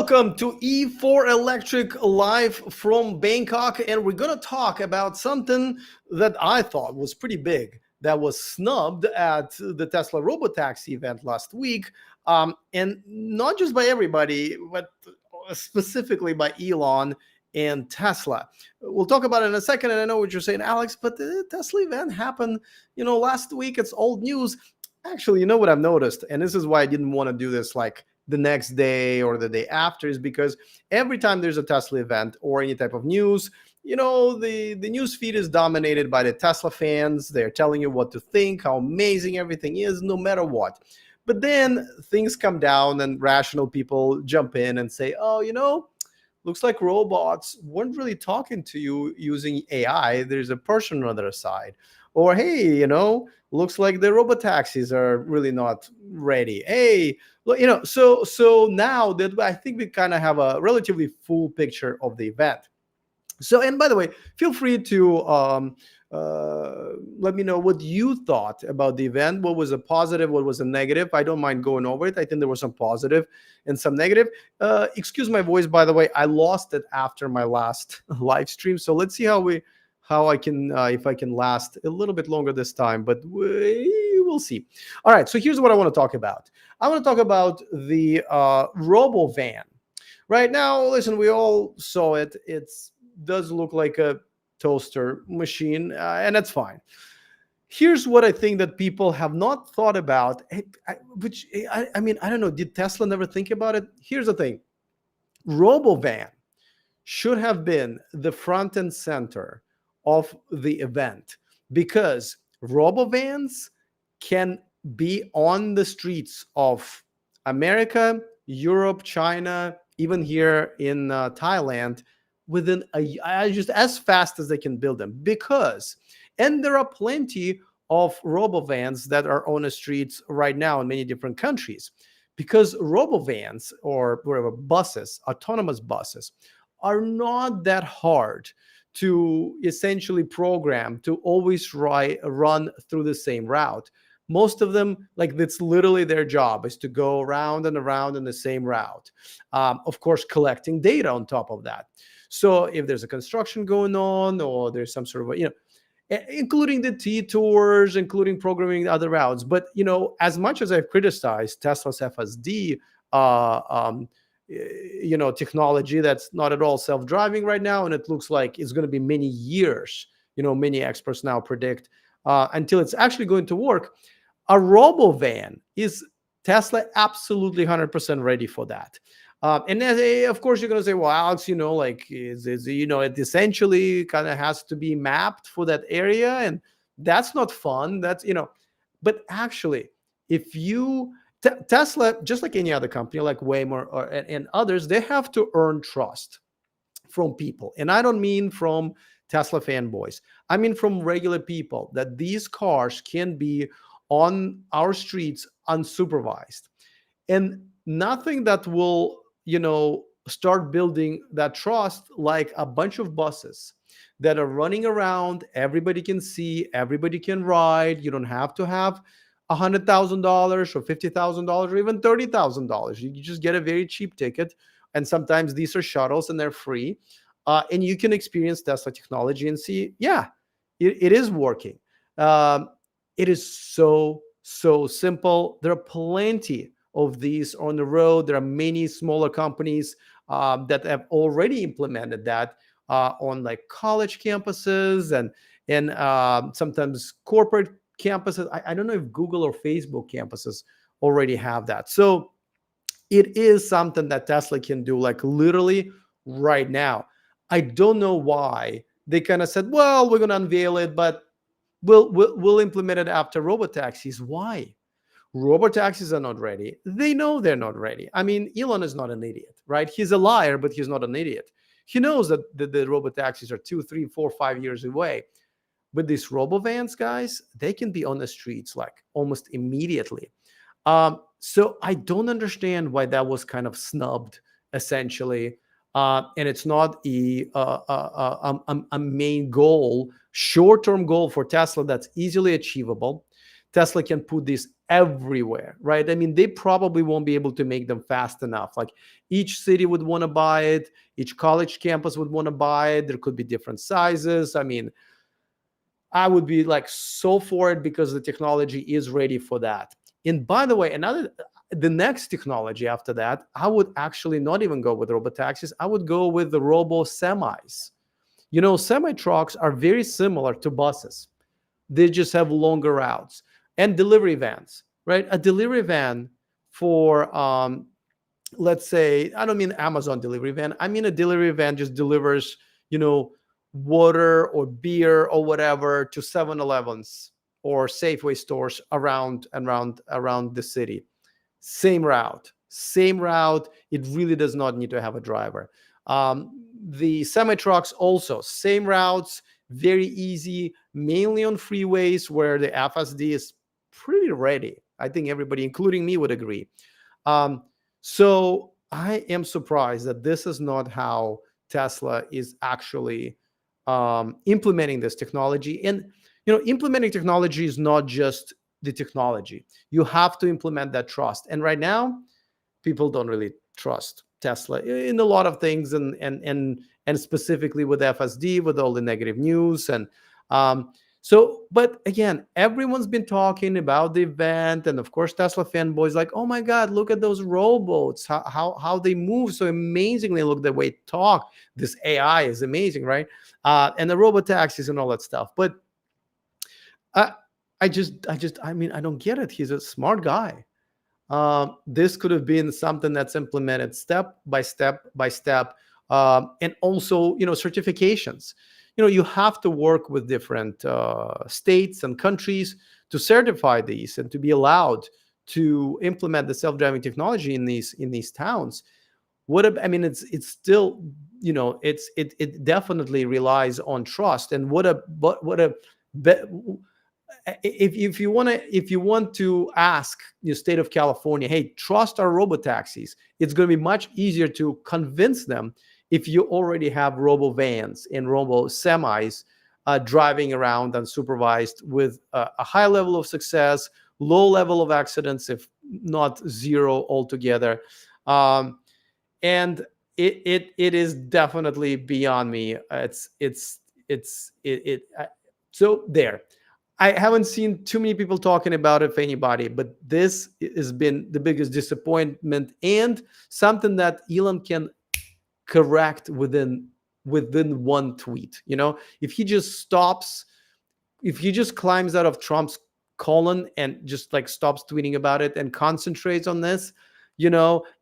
Welcome to E4 Electric live from Bangkok, and we're going to talk about something that I thought was pretty big that was snubbed at the Tesla Robotaxi event last week, and not just by everybody, but specifically by Elon and Tesla. We'll talk about it in a second, and I know what you're saying, Alex, but the Tesla event happened, last week. It's old news. Actually, you know what I've noticed, and this is why I didn't want to do this like the next day or the day after, is because every time there's a Tesla event or any type of news, the news feed is dominated by the Tesla fans. They're telling you what to think, how amazing everything is, no matter what. But then things come down and rational people jump in and say, oh, looks like robots weren't really talking to you using AI. There's a person on the other side. Or, hey, looks like the robotaxis are really not ready. Hey, so now that I think we kind of have a relatively full picture of the event. So, and by the way, feel free to let me know what you thought about the event. What was a positive? What was a negative? I don't mind going over it. I think there was some positive and some negative. Excuse my voice, by the way. I lost it after my last live stream. So let's see how I can, if I can last a little bit longer this time, but we'll see. All right, so here's what I want to talk about. I want to talk about the robovan. Right now, listen, we all saw it. It does look like a toaster machine, and that's fine. Here's what I think that people have not thought about, which, I mean, I don't know, did Tesla never think about it? Here's the thing. Robovan should have been the front and center of the event, because robovans can be on the streets of America, Europe, China, even here in Thailand within just as fast as they can build them. And there are plenty of robovans that are on the streets right now in many different countries, because robovans or whatever buses, autonomous buses, are not that hard to essentially program to always run through the same route. Most of them, like, that's literally their job, is to go around and around in the same route. Of course, collecting data on top of that. So if there's a construction going on, or there's some sort of, including the T-tours, including programming other routes. But, as much as I've criticized Tesla's FSD, technology that's not at all self-driving right now, and it looks like it's going to be many years, many experts now predict, until it's actually going to work. A robovan is Tesla absolutely 100% ready for that. And of course, you're going to say, well, Alex, it essentially kind of has to be mapped for that area, and that's not fun. That's, but actually, if you Tesla, just like any other company, like Waymo and others, they have to earn trust from people. And I don't mean from Tesla fanboys. I mean from regular people, that these cars can be on our streets unsupervised. And nothing that will, start building that trust like a bunch of buses that are running around. Everybody can see, everybody can ride. You don't have to have $100,000 or $50,000 or even $30,000. You just get a very cheap ticket, and sometimes these are shuttles and they're free, and you can experience Tesla technology and see, it is working. It is so simple. There are plenty of these on the road. There are many smaller companies that have already implemented that on like college campuses and sometimes corporate campuses. I don't know if Google or Facebook campuses already have that. So it is something that Tesla can do, like literally right now. I don't know why they kind of said, well, we're going to unveil it, but we'll implement it after robotaxis. Why? Robotaxis are not ready. They know they're not ready. I mean, Elon is not an idiot, right? He's a liar, but he's not an idiot. He knows that the robotaxis are 2, 3, 4, 5 years away. But these robovans, guys, they can be on the streets like almost immediately. So I don't understand why that was kind of snubbed, essentially. And it's not a main goal, short-term goal for Tesla that's easily achievable. Tesla can put this everywhere, right? I mean, they probably won't be able to make them fast enough. Like each city would want to buy it, each college campus would want to buy it. There could be different sizes. I mean, I would be like so for it because the technology is ready for that. And by the way, the next technology after that, I would actually not even go with robotaxis. I would go with the robo semis. Semi trucks are very similar to buses. They just have longer routes, and delivery vans, right? A delivery van for, let's say, I don't mean Amazon delivery van. I mean a delivery van just delivers, water or beer or whatever to 7-Elevens or Safeway stores around the city. Same route. It really does not need to have a driver. The semi trucks also same routes, very easy, mainly on freeways where the FSD is pretty ready. I think everybody, including me, would agree. So I am surprised that this is not how Tesla is actually implementing this technology. And implementing technology is not just the technology. You have to implement that trust. And right now, people don't really trust Tesla in a lot of things, and specifically with FSD, with all the negative news. And but again, everyone's been talking about the event, and of course, Tesla fanboys like, oh my God, look at those robots, how they move so amazingly. Look the way they talk. This AI is amazing, right? And the robotaxis and all that stuff. But I mean, I don't get it. He's a smart guy. This could have been something that's implemented step by step by step, and also certifications. You have to work with different states and countries to certify these and to be allowed to implement the self-driving technology in these towns. I mean, it's still, it definitely relies on trust. And if you want to ask the state of California, hey, trust our robotaxis, it's going to be much easier to convince them if you already have robo vans and robo semis driving around unsupervised with a high level of success, low level of accidents, if not zero altogether. And it is definitely beyond me. So there. I haven't seen too many people talking about it, if anybody, but this has been the biggest disappointment, and something that Elon can correct within one tweet. If he just stops, if he just climbs out of Trump's colon and just like stops tweeting about it and concentrates on this,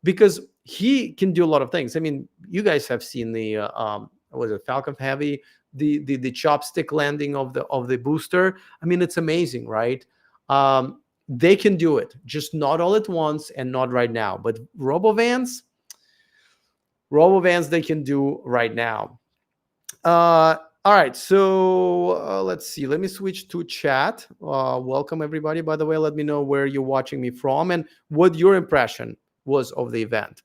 because he can do a lot of things. I mean, you guys have seen the was it Falcon Heavy, the chopstick landing of the booster. I mean, it's amazing, right? They can do it, just not all at once and not right now. But robovans they can do right now. All right, so let's see. Let me switch to chat. Welcome everybody. By the way, let me know where you're watching me from and what your impression was of the event.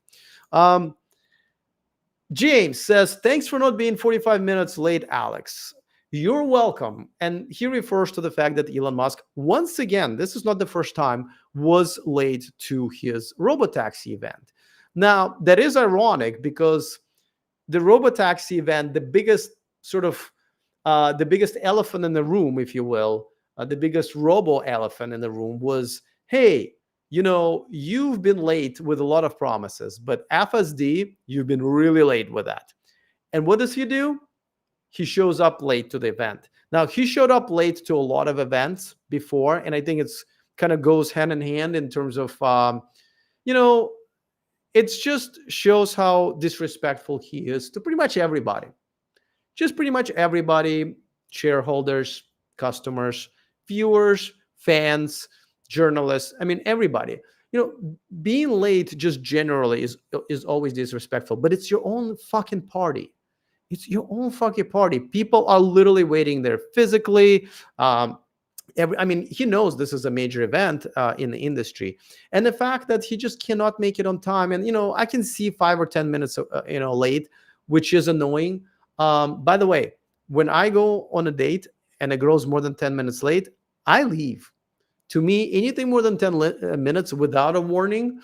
James says, thanks for not being 45 minutes late, Alex. You're welcome. And he refers to the fact that Elon Musk, once again, this is not the first time, was late to his robotaxi event. Now, that is ironic because the robotaxi event, the biggest elephant in the room, if you will, the biggest robo elephant in the room was, hey, you've been late with a lot of promises, but FSD, you've been really late with that. And what does he do? He shows up late to the event. Now, he showed up late to a lot of events before, and I think it's kind of goes hand in hand in terms of, it just shows how disrespectful he is to pretty much everybody. Just pretty much everybody, shareholders, customers, viewers, fans, journalists. I mean, everybody. Being late just generally is always disrespectful, but it's your own fucking party. It's your own fucking party. People are literally waiting there physically. He knows this is a major event in the industry, and the fact that he just cannot make it on time, and I can see 5 or 10 minutes late, which is annoying. By the way, when I go on a date and a girl's more than 10 minutes late, I leave. To me, anything more than 10 minutes without a warning,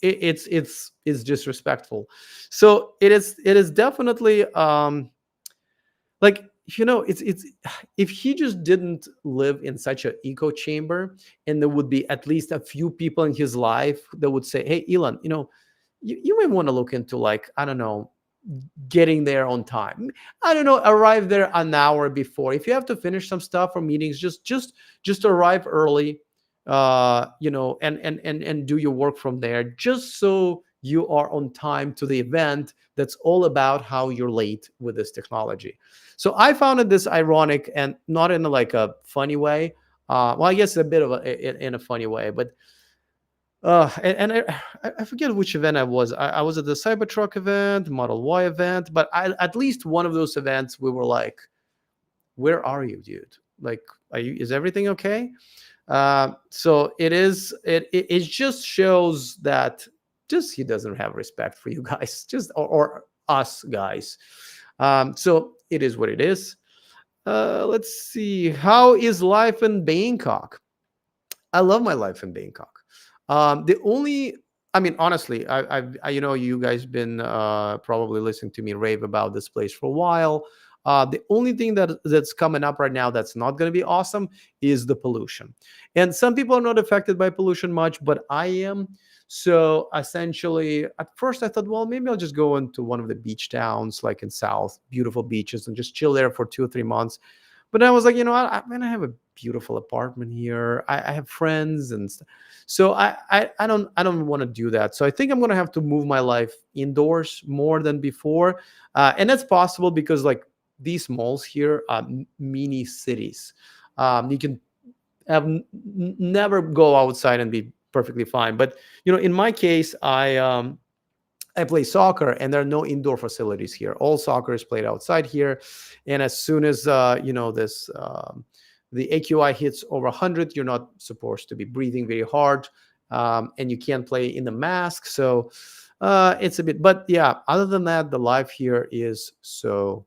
it's disrespectful. So it is definitely, like, it's if he just didn't live in such an echo chamber, and there would be at least a few people in his life that would say, hey, Elon, you may want to look into, like, I don't know, getting there on time. I don't know, arrive there an hour before. If you have to finish some stuff or meetings, just arrive early, and do your work from there, just so you are on time to the event that's all about how you're late with this technology. So I found this ironic, and not in like a funny way. Well, I guess a bit of in a funny way, but and I forget which event I was. I was at the Cybertruck event, Model Y event, but at least one of those events, we were like, "Where are you, dude? Like, is everything okay?" So it just shows that just he doesn't have respect for you guys, just or us guys. So it is what it is. Let's see. How is life in Bangkok? I love my life in Bangkok. The only, I mean, honestly, you guys been probably listening to me rave about this place for a while. The only thing that's coming up right now that's not going to be awesome is the pollution. And some people are not affected by pollution much, but I am. So essentially, at first I thought, well, maybe I'll just go into one of the beach towns, like in South, beautiful beaches, and just chill there for 2 or 3 months. But I was like, I have a beautiful apartment here. I have friends and stuff. So I don't want to do that. So I think I'm gonna have to move my life indoors more than before, and that's possible because, like, these malls here are mini cities. You can never go outside and be perfectly fine. But in my case, I play soccer, and there are no indoor facilities here. All soccer is played outside here, and as soon as this the AQI hits over 100, you're not supposed to be breathing very hard, and you can't play in the mask. So it's a bit, but yeah. Other than that, the life here is so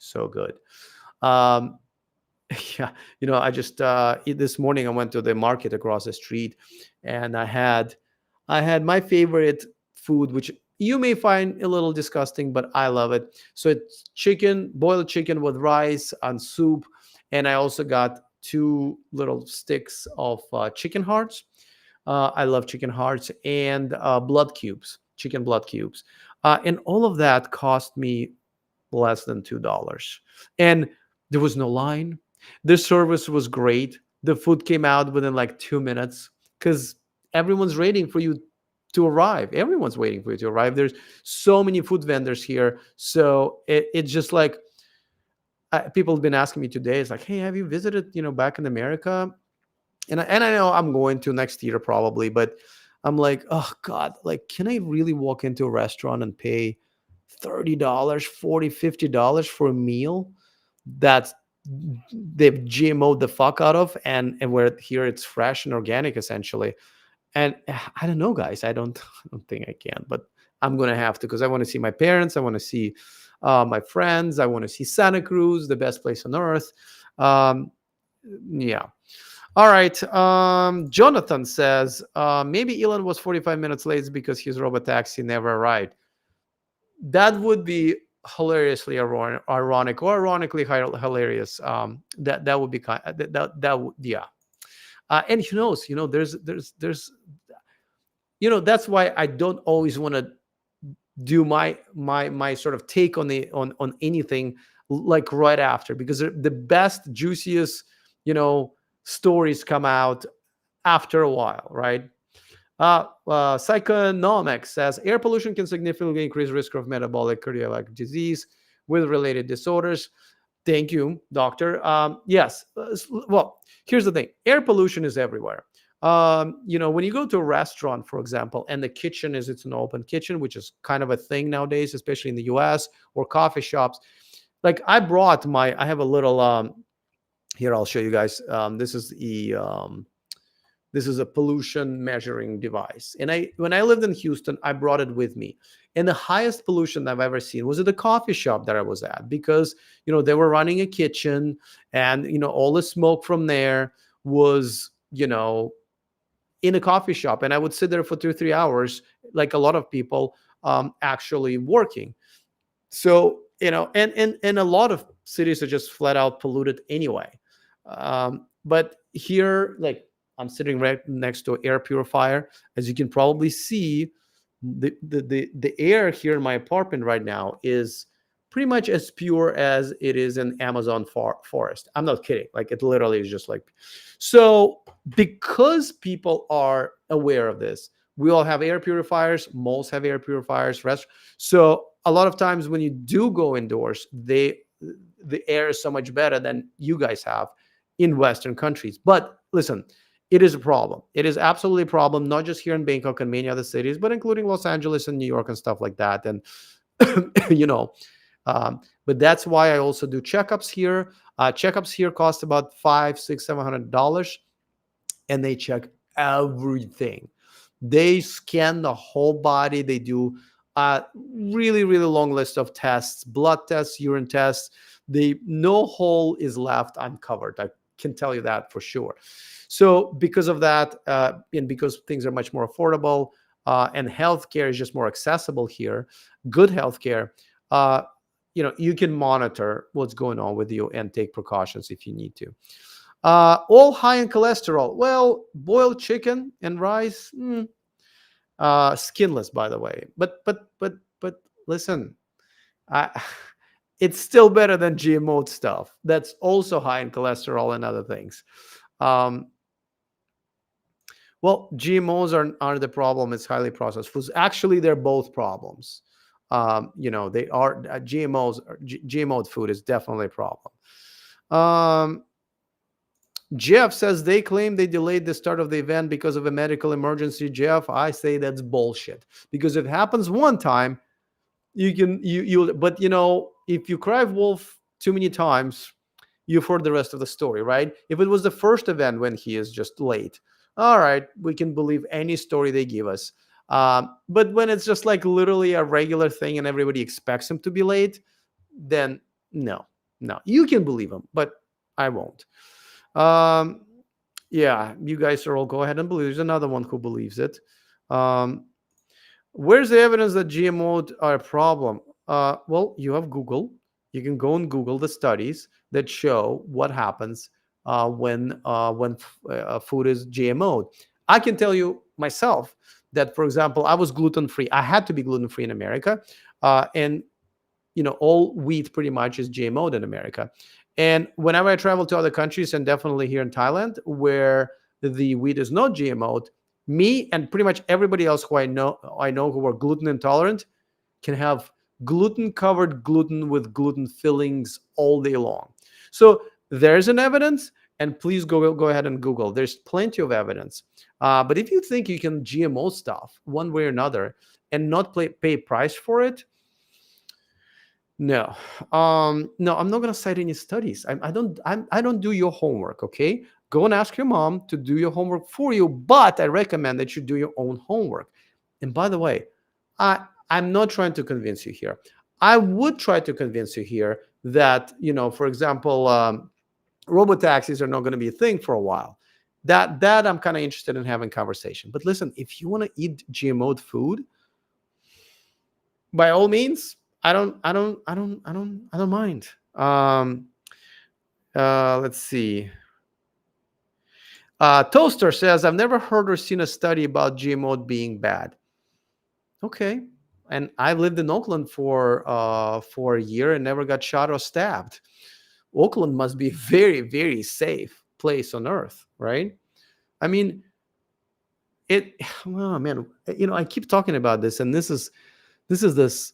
good. Um, yeah, I just this morning I went to the market across the street, and I had my favorite food, which you may find a little disgusting, but I love it. So it's chicken, boiled chicken with rice and soup, and I also got two little sticks of chicken hearts. I love chicken hearts, and blood cubes, chicken blood cubes, and all of that cost me less than $2, and there was no line. The service was great. The food came out within like 2 minutes because everyone's waiting for you to arrive. Everyone's waiting for you to arrive. There's so many food vendors here, so it's just like, people have been asking me today. It's like, hey, have you visited, back in America? And I know I'm going to next year probably, but I'm like, oh God, like, can I really walk into a restaurant and pay $30, 40, $50 for a meal that they've GMO'd the fuck out of, and where here it's fresh and organic essentially? And I don't know, guys. I don't think I can, but I'm gonna have to, because I want to see my parents. I want to see my friends. I want to see Santa Cruz, the best place on earth. Yeah. All right. Jonathan says maybe Elon was 45 minutes late because his robotaxi never arrived. That would be hilariously ironic, or ironically hilarious. That would be kind. That would, yeah. And who knows? There's that's why I don't always want to do my sort of take on on anything like right after, because the best, juiciest stories come out after a while, right? Psychonomics says air pollution can significantly increase risk of metabolic cardiac disease with related disorders. Thank you, doctor. Yes. Well, here's the thing: air pollution is everywhere. When you go to a restaurant, for example, and the kitchen is it's an open kitchen, which is kind of a thing nowadays, especially in the US, or coffee shops. Like, I have a little here, I'll show you guys. This is the This is a pollution measuring device. And when I lived in Houston, I brought it with me. And the highest pollution I've ever seen was at the coffee shop that I was at, because, they were running a kitchen, and, all the smoke from there was, in a coffee shop. And I would sit there for 2 or 3 hours, like a lot of people, actually working. So, and a lot of cities are just flat out polluted anyway. But here, like, I'm sitting right next to an air purifier. As you can probably see, the air here in my apartment right now is pretty much as pure as it is in Amazon forest. I'm not kidding. Like, it literally is just like, so because people are aware of this, we all have air purifiers, malls have air purifiers, so a lot of times when you do go indoors, the air is so much better than you guys have in Western countries. But listen, it is a problem. It is absolutely a problem, not just here in Bangkok and many other cities, but including Los Angeles and New York and stuff like that. And, but that's why I also do checkups here. Checkups here cost about $500, $600, $700, and they check everything. They scan the whole body. They do a really, really long list of tests, blood tests, urine tests. No hole is left uncovered. I can tell you that for sure. So because of that, and because things are much more affordable, and healthcare is just more accessible here, good healthcare, you can monitor what's going on with you and take precautions if you need to. All high in cholesterol. Well, boiled chicken and rice, skinless, by the way. But listen, it's still better than GMO stuff. That's also high in cholesterol and other things. Well, GMOs aren't the problem. It's highly processed foods. Actually, they're both problems. They are GMO food is definitely a problem. Jeff says they claim they delayed the start of the event because of a medical emergency. Jeff, I say that's bullshit, because if it happens one time, but if you cry wolf too many times, you've heard the rest of the story, right? If it was the first event when he is just late, all right, we can believe any story they give us. But when it's just like literally a regular thing and everybody expects him to be late, then no, you can believe him, but I won't. Yeah, you guys are all go ahead and believe. There's another one who believes it. Where's the evidence that GMOs are a problem? Well, you have Google. You can go and Google the studies that show what happens when food is GMO'd. I can tell you myself that, for example, I was gluten-free. I had to be gluten-free in America, and all wheat pretty much is GMO'd in America. And whenever I travel to other countries, and definitely here in Thailand, where the wheat is not GMO'd, me and pretty much everybody else who I know who are gluten intolerant can have gluten-covered gluten with gluten fillings all day long. So there's an evidence, and please go ahead and Google. There's plenty of evidence. But if you think you can GMO stuff one way or another and not pay price for it, no, I'm not gonna cite any studies. I don't do your homework. Okay, go and ask your mom to do your homework for you. But I recommend that you do your own homework. And by the way, I'm not trying to convince you here. I would try to convince you here that for example, robotaxis are not going to be a thing for a while. That I'm kind of interested in having conversation. But listen, if you want to eat GMO'd food, by all means. I don't mind. Let's see. Toaster says, I've never heard or seen a study about GMO being bad. Okay. And I lived in Oakland for a year and never got shot or stabbed. Oakland must be a very, very safe place on earth, right? I mean, oh man, I keep talking about this, and this is this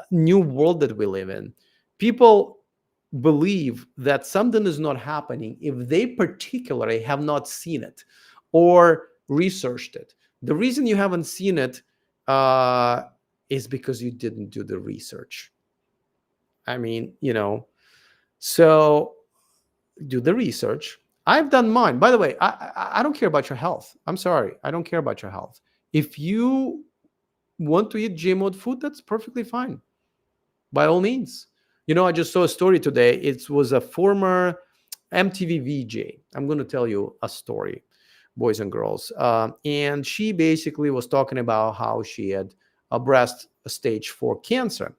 new world that we live in. People believe that something is not happening if they particularly have not seen it or researched it. The reason you haven't seen it is because you didn't do the research. I mean, so do the research, I've done mine. By the way, I don't care about your health. I'm sorry. I don't care about your health. If you want to eat GMO food, that's perfectly fine. By all means. I just saw a story today. It was a former MTV VJ. I'm going to tell you a story, boys and girls. And she basically was talking about how she had a breast stage 4 cancer.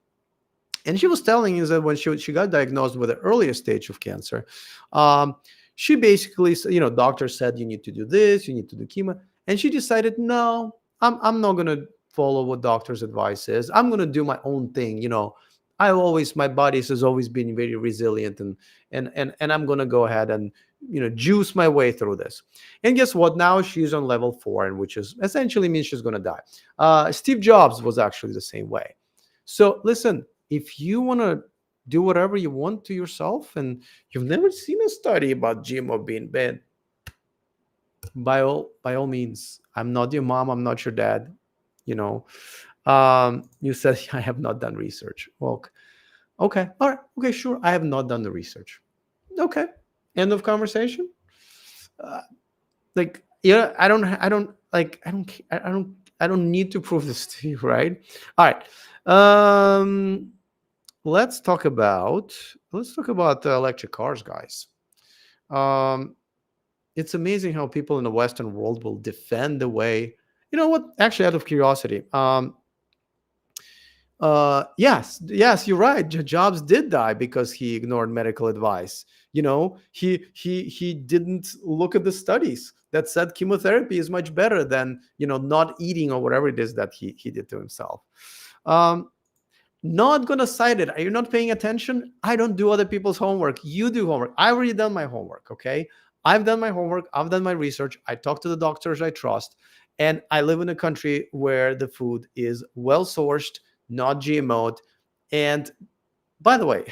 And she was telling us that when she got diagnosed with the earliest stage of cancer, um, she basically, doctor said, you need to do this, you need to do chemo. And she decided, no, I'm not going to follow what doctor's advice is. I'm going to do my own thing. My body has always been very resilient, and I'm going to go ahead and, juice my way through this. And guess what? Now she's on level 4, and which is essentially means she's going to die. Steve Jobs was actually the same way. So listen, if you want to do whatever you want to yourself, and you've never seen a study about GMO being bad, by all means. I'm not your mom, I'm not your dad. You said I have not done research. Well, okay, all right, okay, sure, I have not done the research. Okay, end of conversation. uh, I don't need to prove this to you, right? All right. Let's talk about electric cars, guys. um it's amazing how people in the Western world will defend the way. You know what? Actually, out of curiosity, yes, you're right. Jobs did die because he ignored medical advice. He didn't look at the studies that said chemotherapy is much better than not eating or whatever it is that he did to himself. Um, Not gonna cite it. Are you not paying attention? I don't do other people's homework. You do homework. I've already done my homework. Okay, I've done my homework. I've done my research. I talk to the doctors I trust, and I live in a country where the food is well sourced, not GMO'd. And by the way,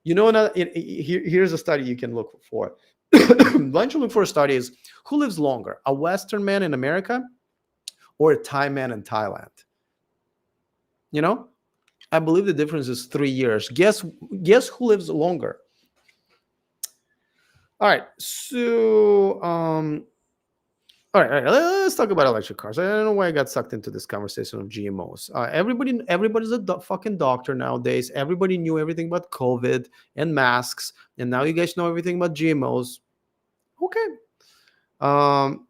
here's a study you can look for. Why don't you look for a study is who lives longer, a Western man in America or a Thai man in Thailand? I believe the difference is 3 years. Guess who lives longer? All right. So, all right. Let's talk about electric cars. I don't know why I got sucked into this conversation of GMOs. Everybody's a fucking doctor nowadays. Everybody knew everything about COVID and masks, and now you guys know everything about GMOs. Okay. Um,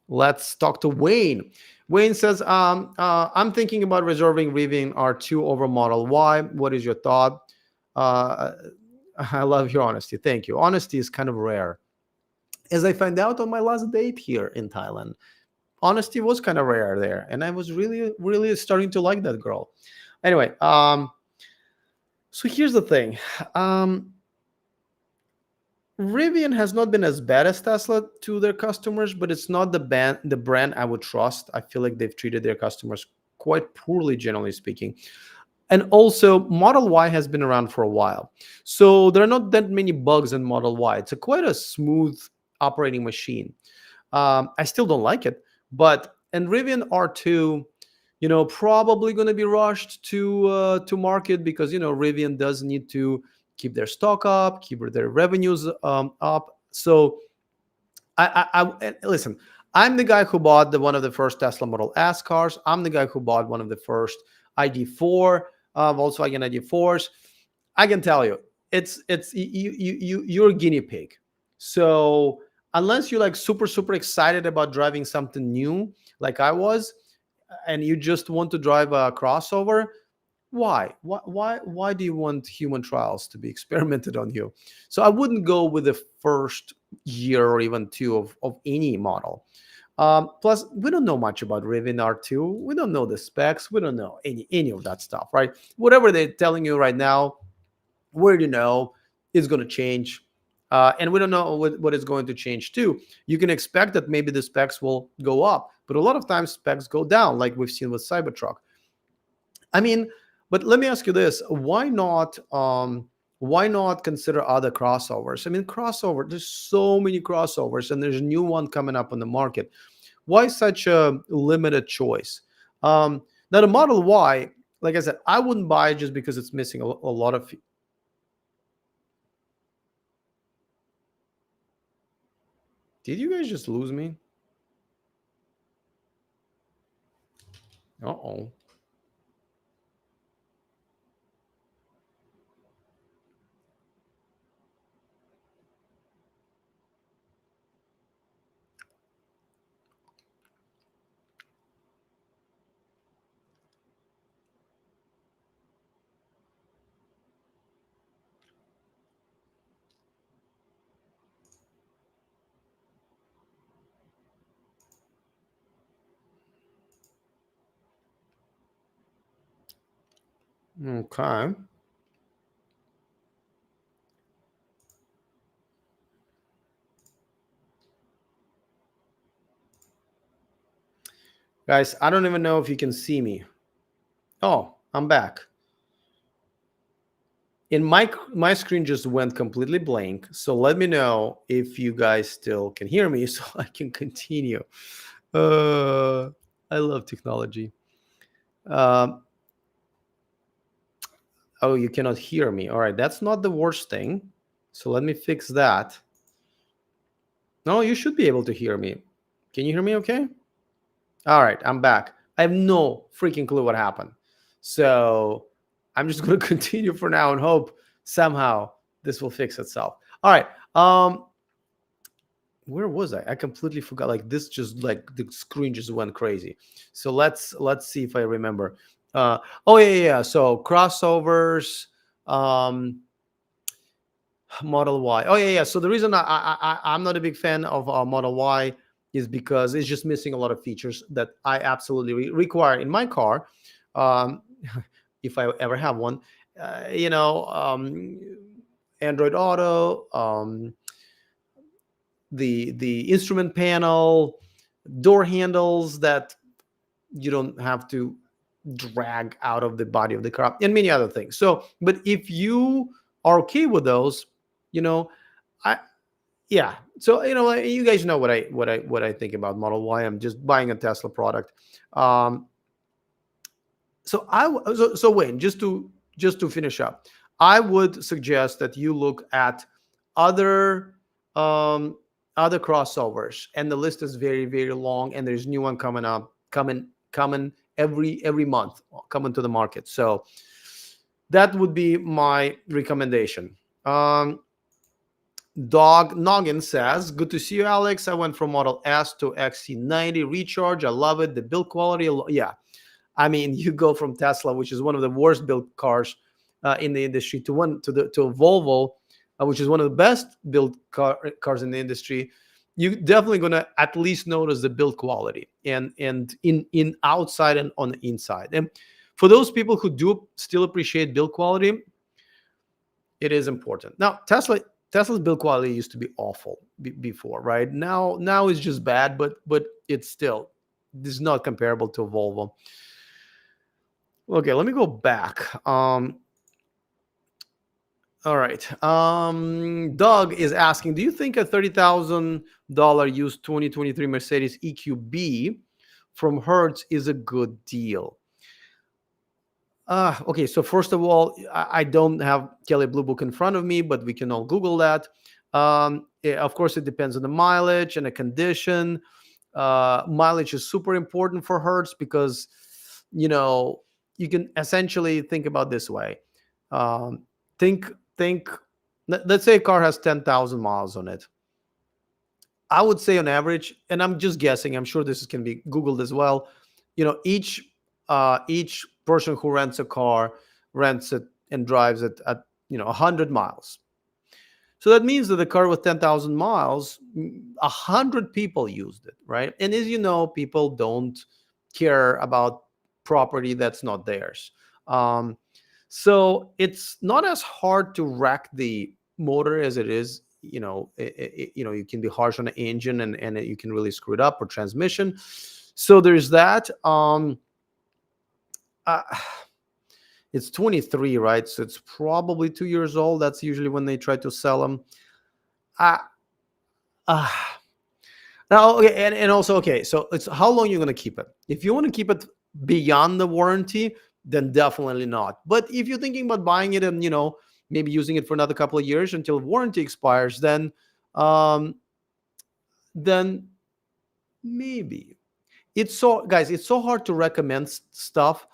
Let's talk to Wayne. Wayne says, I'm thinking about reserving Rivian R2 over Model Y. What is your thought? Uh, I love your honesty. Thank you. Honesty is kind of rare. As I found out on my last date here in Thailand, honesty was kind of rare there. And I was really, really starting to like that girl. Anyway, so here's the thing. Rivian has not been as bad as Tesla to their customers, but it's not the brand I would trust. I feel like they've treated their customers quite poorly, generally speaking. And also, Model Y has been around for a while. So there are not that many bugs in Model Y. It's quite a smooth operating machine. I still don't like it, but and Rivian R2, probably going to be rushed to market because Rivian does need to keep their stock up, keep their revenues up. So listen. I'm the guy who bought one of the first Tesla Model S cars. I'm the guy who bought one of the first ID4 Volkswagen ID4s. I can tell you, you're a guinea pig. So unless you're like super excited about driving something new, like I was, and you just want to drive a crossover, why do you want human trials to be experimented on you? So I wouldn't go with the first year or even two of any model. Plus, we don't know much about Rivian R2. We don't know the specs. We don't know any of that stuff, right? Whatever they're telling you right now, where you know it's going to change. And we don't know what is going to change too. You can expect that maybe the specs will go up, but a lot of times specs go down, like we've seen with Cybertruck. I mean, but let me ask you this: why not consider other crossovers? I mean, there's so many crossovers, and there's a new one coming up on the market. Why such a limited choice? Now, the Model Y, like I said, I wouldn't buy it just because it's missing a lot of. Did you guys just lose me? Uh-oh. Okay. Guys, I don't even know if you can see me. Oh, I'm back. And my screen just went completely blank. So let me know if you guys still can hear me so I can continue. Uh, I love technology. Um, oh, you cannot hear me. All right, that's not the worst thing. So let me fix that. No, you should be able to hear me. Can you hear me okay? All right, I'm back. I have no freaking clue what happened. So I'm just going to continue for now and hope somehow this will fix itself. All right. Where was I? I completely forgot. Like this, just like the screen just went crazy. So let's see if I remember. Oh yeah. So crossovers, um, Model Y. Oh yeah. So the reason I'm not a big fan of Model Y is because it's just missing a lot of features that I absolutely require in my car, um, if I ever have one. You know, Android Auto, the instrument panel, door handles that you don't have to drag out of the body of the car, and many other things. So, but if you are okay with those, you know, I yeah. So you guys know what I think about Model Y. I'm just buying a Tesla product. Um, so Wayne, just to finish up, I would suggest that you look at other um, other crossovers, and the list is very very long, and there's new one coming up, coming every month, coming to the market. So that would be my recommendation. Dog Noggin says, "Good to see you, Alex. I went from Model S to XC90 Recharge. I love it. The build quality, yeah. I mean, you go from Tesla, which is one of the worst built cars in the industry, to a Volvo, which is one of the best built cars in the industry. You're definitely gonna at least notice the build quality and in outside and on the inside. And for those people who do still appreciate build quality, it is important. Now, Tesla's build quality used to be awful before, right? Now it's just bad, but it's still, this is not comparable to a Volvo. Okay, let me go back. All right. Doug is asking, do you think a $30,000 used 2023 Mercedes EQB from Hertz is a good deal? Okay, so first of all, I don't have Kelley Blue Book in front of me, but we can all Google that. Of course, it depends on the mileage and the condition. Mileage is super important for Hertz because, you can essentially think about this way. Think, let's say a car has 10,000 miles on it. I would say on average, and I'm just guessing, I'm sure this can be Googled as well. Each person who rents a car rents it and drives it at 100 miles. So that means that the car with 10,000 miles, 100 people used it, right? And as you know, people don't care about property that's not theirs. So it's not as hard to wreck the motor as it is. You can be harsh on the engine, and you can really screw it up, or transmission. So there's that. It's 23, right? So it's probably 2 years old. That's usually when they try to sell them. Now, okay, and also, okay, so it's how long you're going to keep it. If you want to keep it beyond the warranty, then definitely not. But if you're thinking about buying it and, maybe using it for another couple of years until warranty expires, um, then maybe. It's so hard to recommend stuff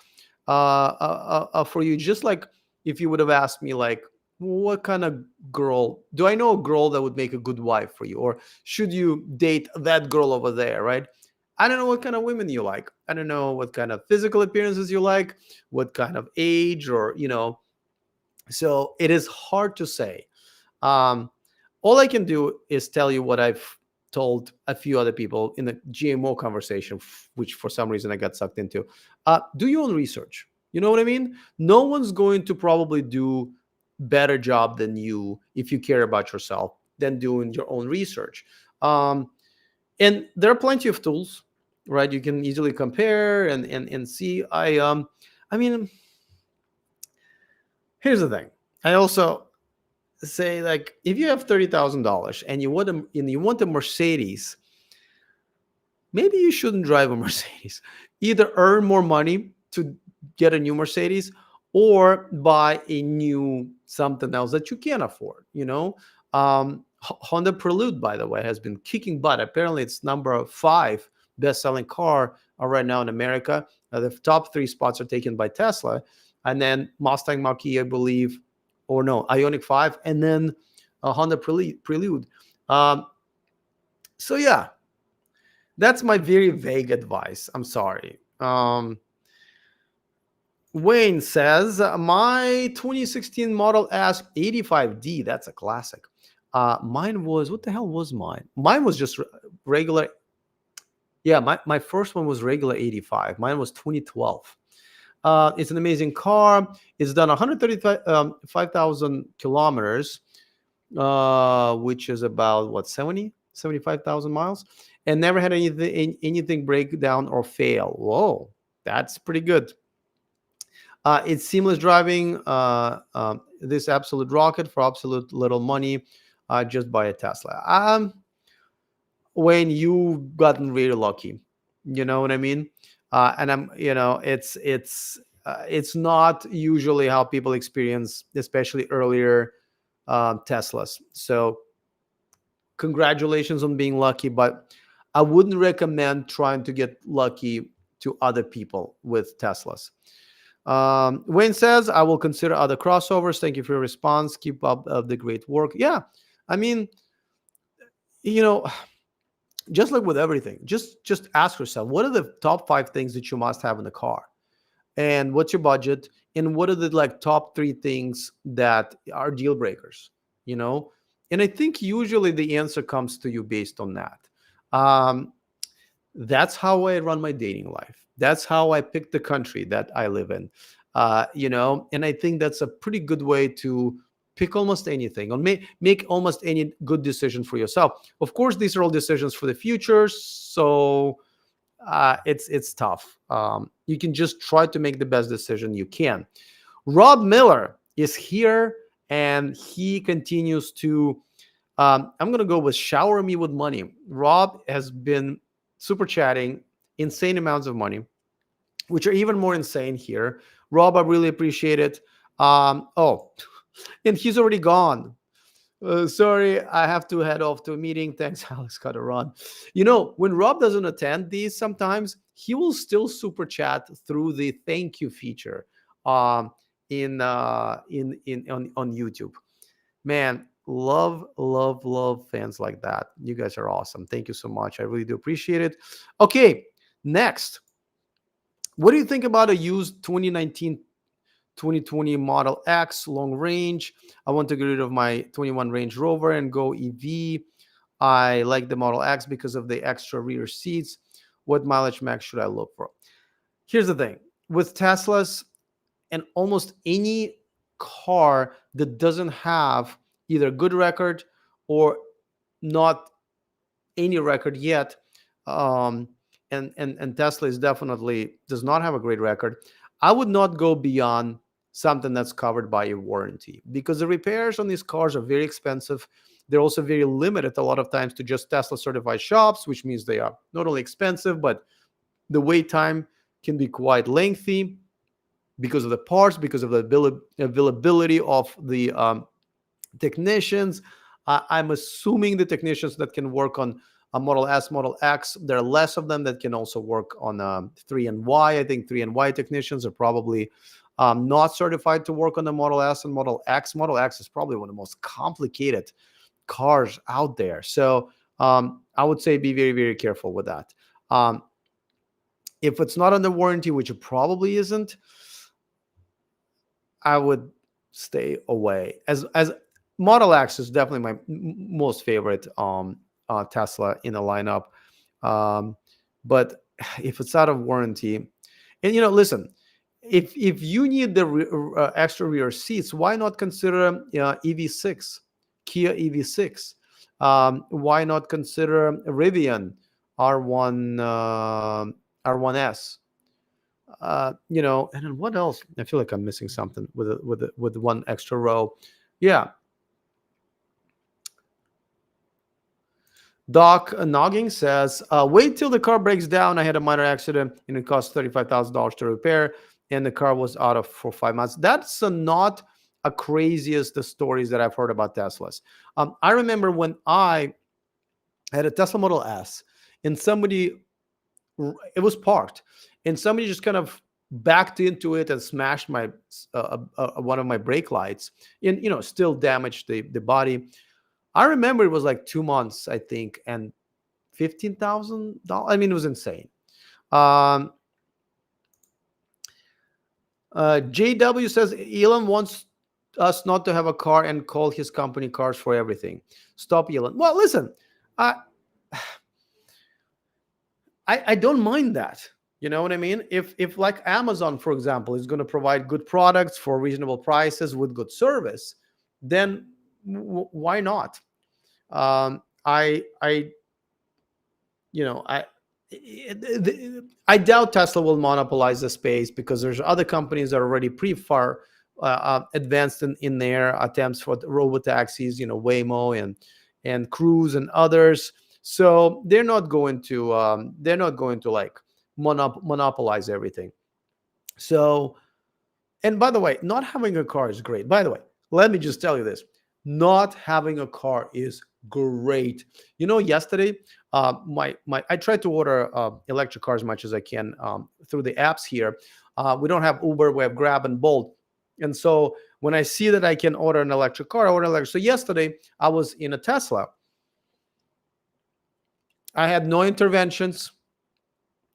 for you. Just like if you would have asked me, like, what kind of girl do I know, a girl that would make a good wife for you, or should you date that girl over there, right? I don't know what kind of women you like. I don't know what kind of physical appearances you like, what kind of age, or so it is hard to say. um, all I can do is tell you what I've told a few other people in the GMO conversation, which for some reason I got sucked into. Do your own research. You know what I mean? No one's going to probably do better job than you, if you care about yourself, than doing your own research. Um, and there are plenty of tools, right? You can easily compare and see. I mean, here's the thing. I also say, like, if you have $30,000 and you want a Mercedes, maybe you shouldn't drive a Mercedes. Either earn more money to get a new Mercedes, or buy a new something else that you can't afford. Honda Prelude, by the way, has been kicking butt. Apparently, it's number 5 best-selling car right now in America. The top 3 spots are taken by Tesla, and then Mustang Mach-E, I believe, or no, Ioniq 5, and then a Honda Prelude. So yeah, that's my very vague advice. I'm sorry. Wayne says, my 2016 Model S 85D, that's a classic. Mine was, what the hell was mine? Mine was just regular. Yeah, my first one was regular 85. Mine was 2012. It's an amazing car. It's done 135,000 kilometers, which is about, what, 75,000 miles, and never had anything break down or fail. Whoa, that's pretty good. It's seamless driving. This absolute rocket for absolute little money. Just buy a Tesla. When you've gotten really lucky, you know what I mean? And it's not usually how people experience, especially earlier Teslas. So congratulations on being lucky, but I wouldn't recommend trying to get lucky to other people with Teslas. Wayne says, I will consider other crossovers. Thank you for your response. Keep up the great work. Yeah, I mean, just like with everything, just ask yourself, what are the top 5 things that you must have in the car, and what's your budget, and what are the top 3 things that are deal breakers. And I think usually the answer comes to you based on that. That's how I run my dating life. That's how I pick the country that I live in. And I think that's a pretty good way to pick almost anything, or make almost any good decision for yourself. Of course, these are all decisions for the future, so it's tough. You can just try to make the best decision you can. Rob Miller is here, and he continues to, I'm going to go with shower me with money. Rob has been super chatting insane amounts of money, which are even more insane here. Rob, I really appreciate it. And he's already gone. Sorry, I have to head off to a meeting. Thanks, Alex. Got to run. When Rob doesn't attend these, sometimes he will still super chat through the thank you feature on YouTube. Man, love fans like that. You guys are awesome. Thank you so much. I really do appreciate it. Okay, next. What do you think about a used 2020 Model X long range? I want to get rid of my 21 Range Rover and go EV. I like the Model X because of the extra rear seats. What mileage max should I look for? Here's the thing. With Teslas and almost any car that doesn't have either a good record or not any record yet, and Tesla definitely does not have a great record, I would not go beyond something that's covered by a warranty, because the repairs on these cars are very expensive. They're also very limited a lot of times to just Tesla certified shops, which means they are not only expensive, but the wait time can be quite lengthy. because of the parts, because of the availability of the technicians. I'm assuming the technicians that can work on a Model S, Model X, there are less of them that can also work on 3 and Y. I think 3 and Y technicians are probably not certified to work on the Model S and Model X. Model X is probably one of the most complicated cars out there. So I would say be very, very careful with that. If it's not under warranty, which it probably isn't, I would stay away. As Model X is definitely my most favorite Tesla in the lineup. But if it's out of warranty, and listen, if you need the extra rear seats, why not consider EV6, Kia EV6? Why not consider Rivian R1S? And then what else? I feel like I'm missing something with one extra row. Yeah. Doc Nogging says, wait till the car breaks down. I had a minor accident and it cost $35,000 to repair, and the car was out of for 5 months. That's not a craziest the stories that I've heard about Teslas. I remember when I had a Tesla Model S, and it was parked, and somebody just kind of backed into it and smashed my one of my brake lights, and still damaged the body. I remember it was like 2 months, I think, and $15,000. I mean, it was insane. JW says Elon wants us not to have a car and call his company Cars for Everything. Stop, Elon. Well, listen, I don't mind that. You know what I mean? If like Amazon, for example, is going to provide good products for reasonable prices with good service, then why not? I doubt Tesla will monopolize the space, because there's other companies that are already pretty far advanced in their attempts for robotaxis, Waymo and Cruise and others. So they're not going to like monopolize everything. So, and by the way, not having a car is great. By the way, let me just tell you this: not having a car is great. Yesterday, I tried to order electric cars as much as I can through the apps here. We don't have Uber, we have Grab and Bolt. And so when I see that I can order an electric car, I order an electric. So yesterday I was in a Tesla. I had no interventions.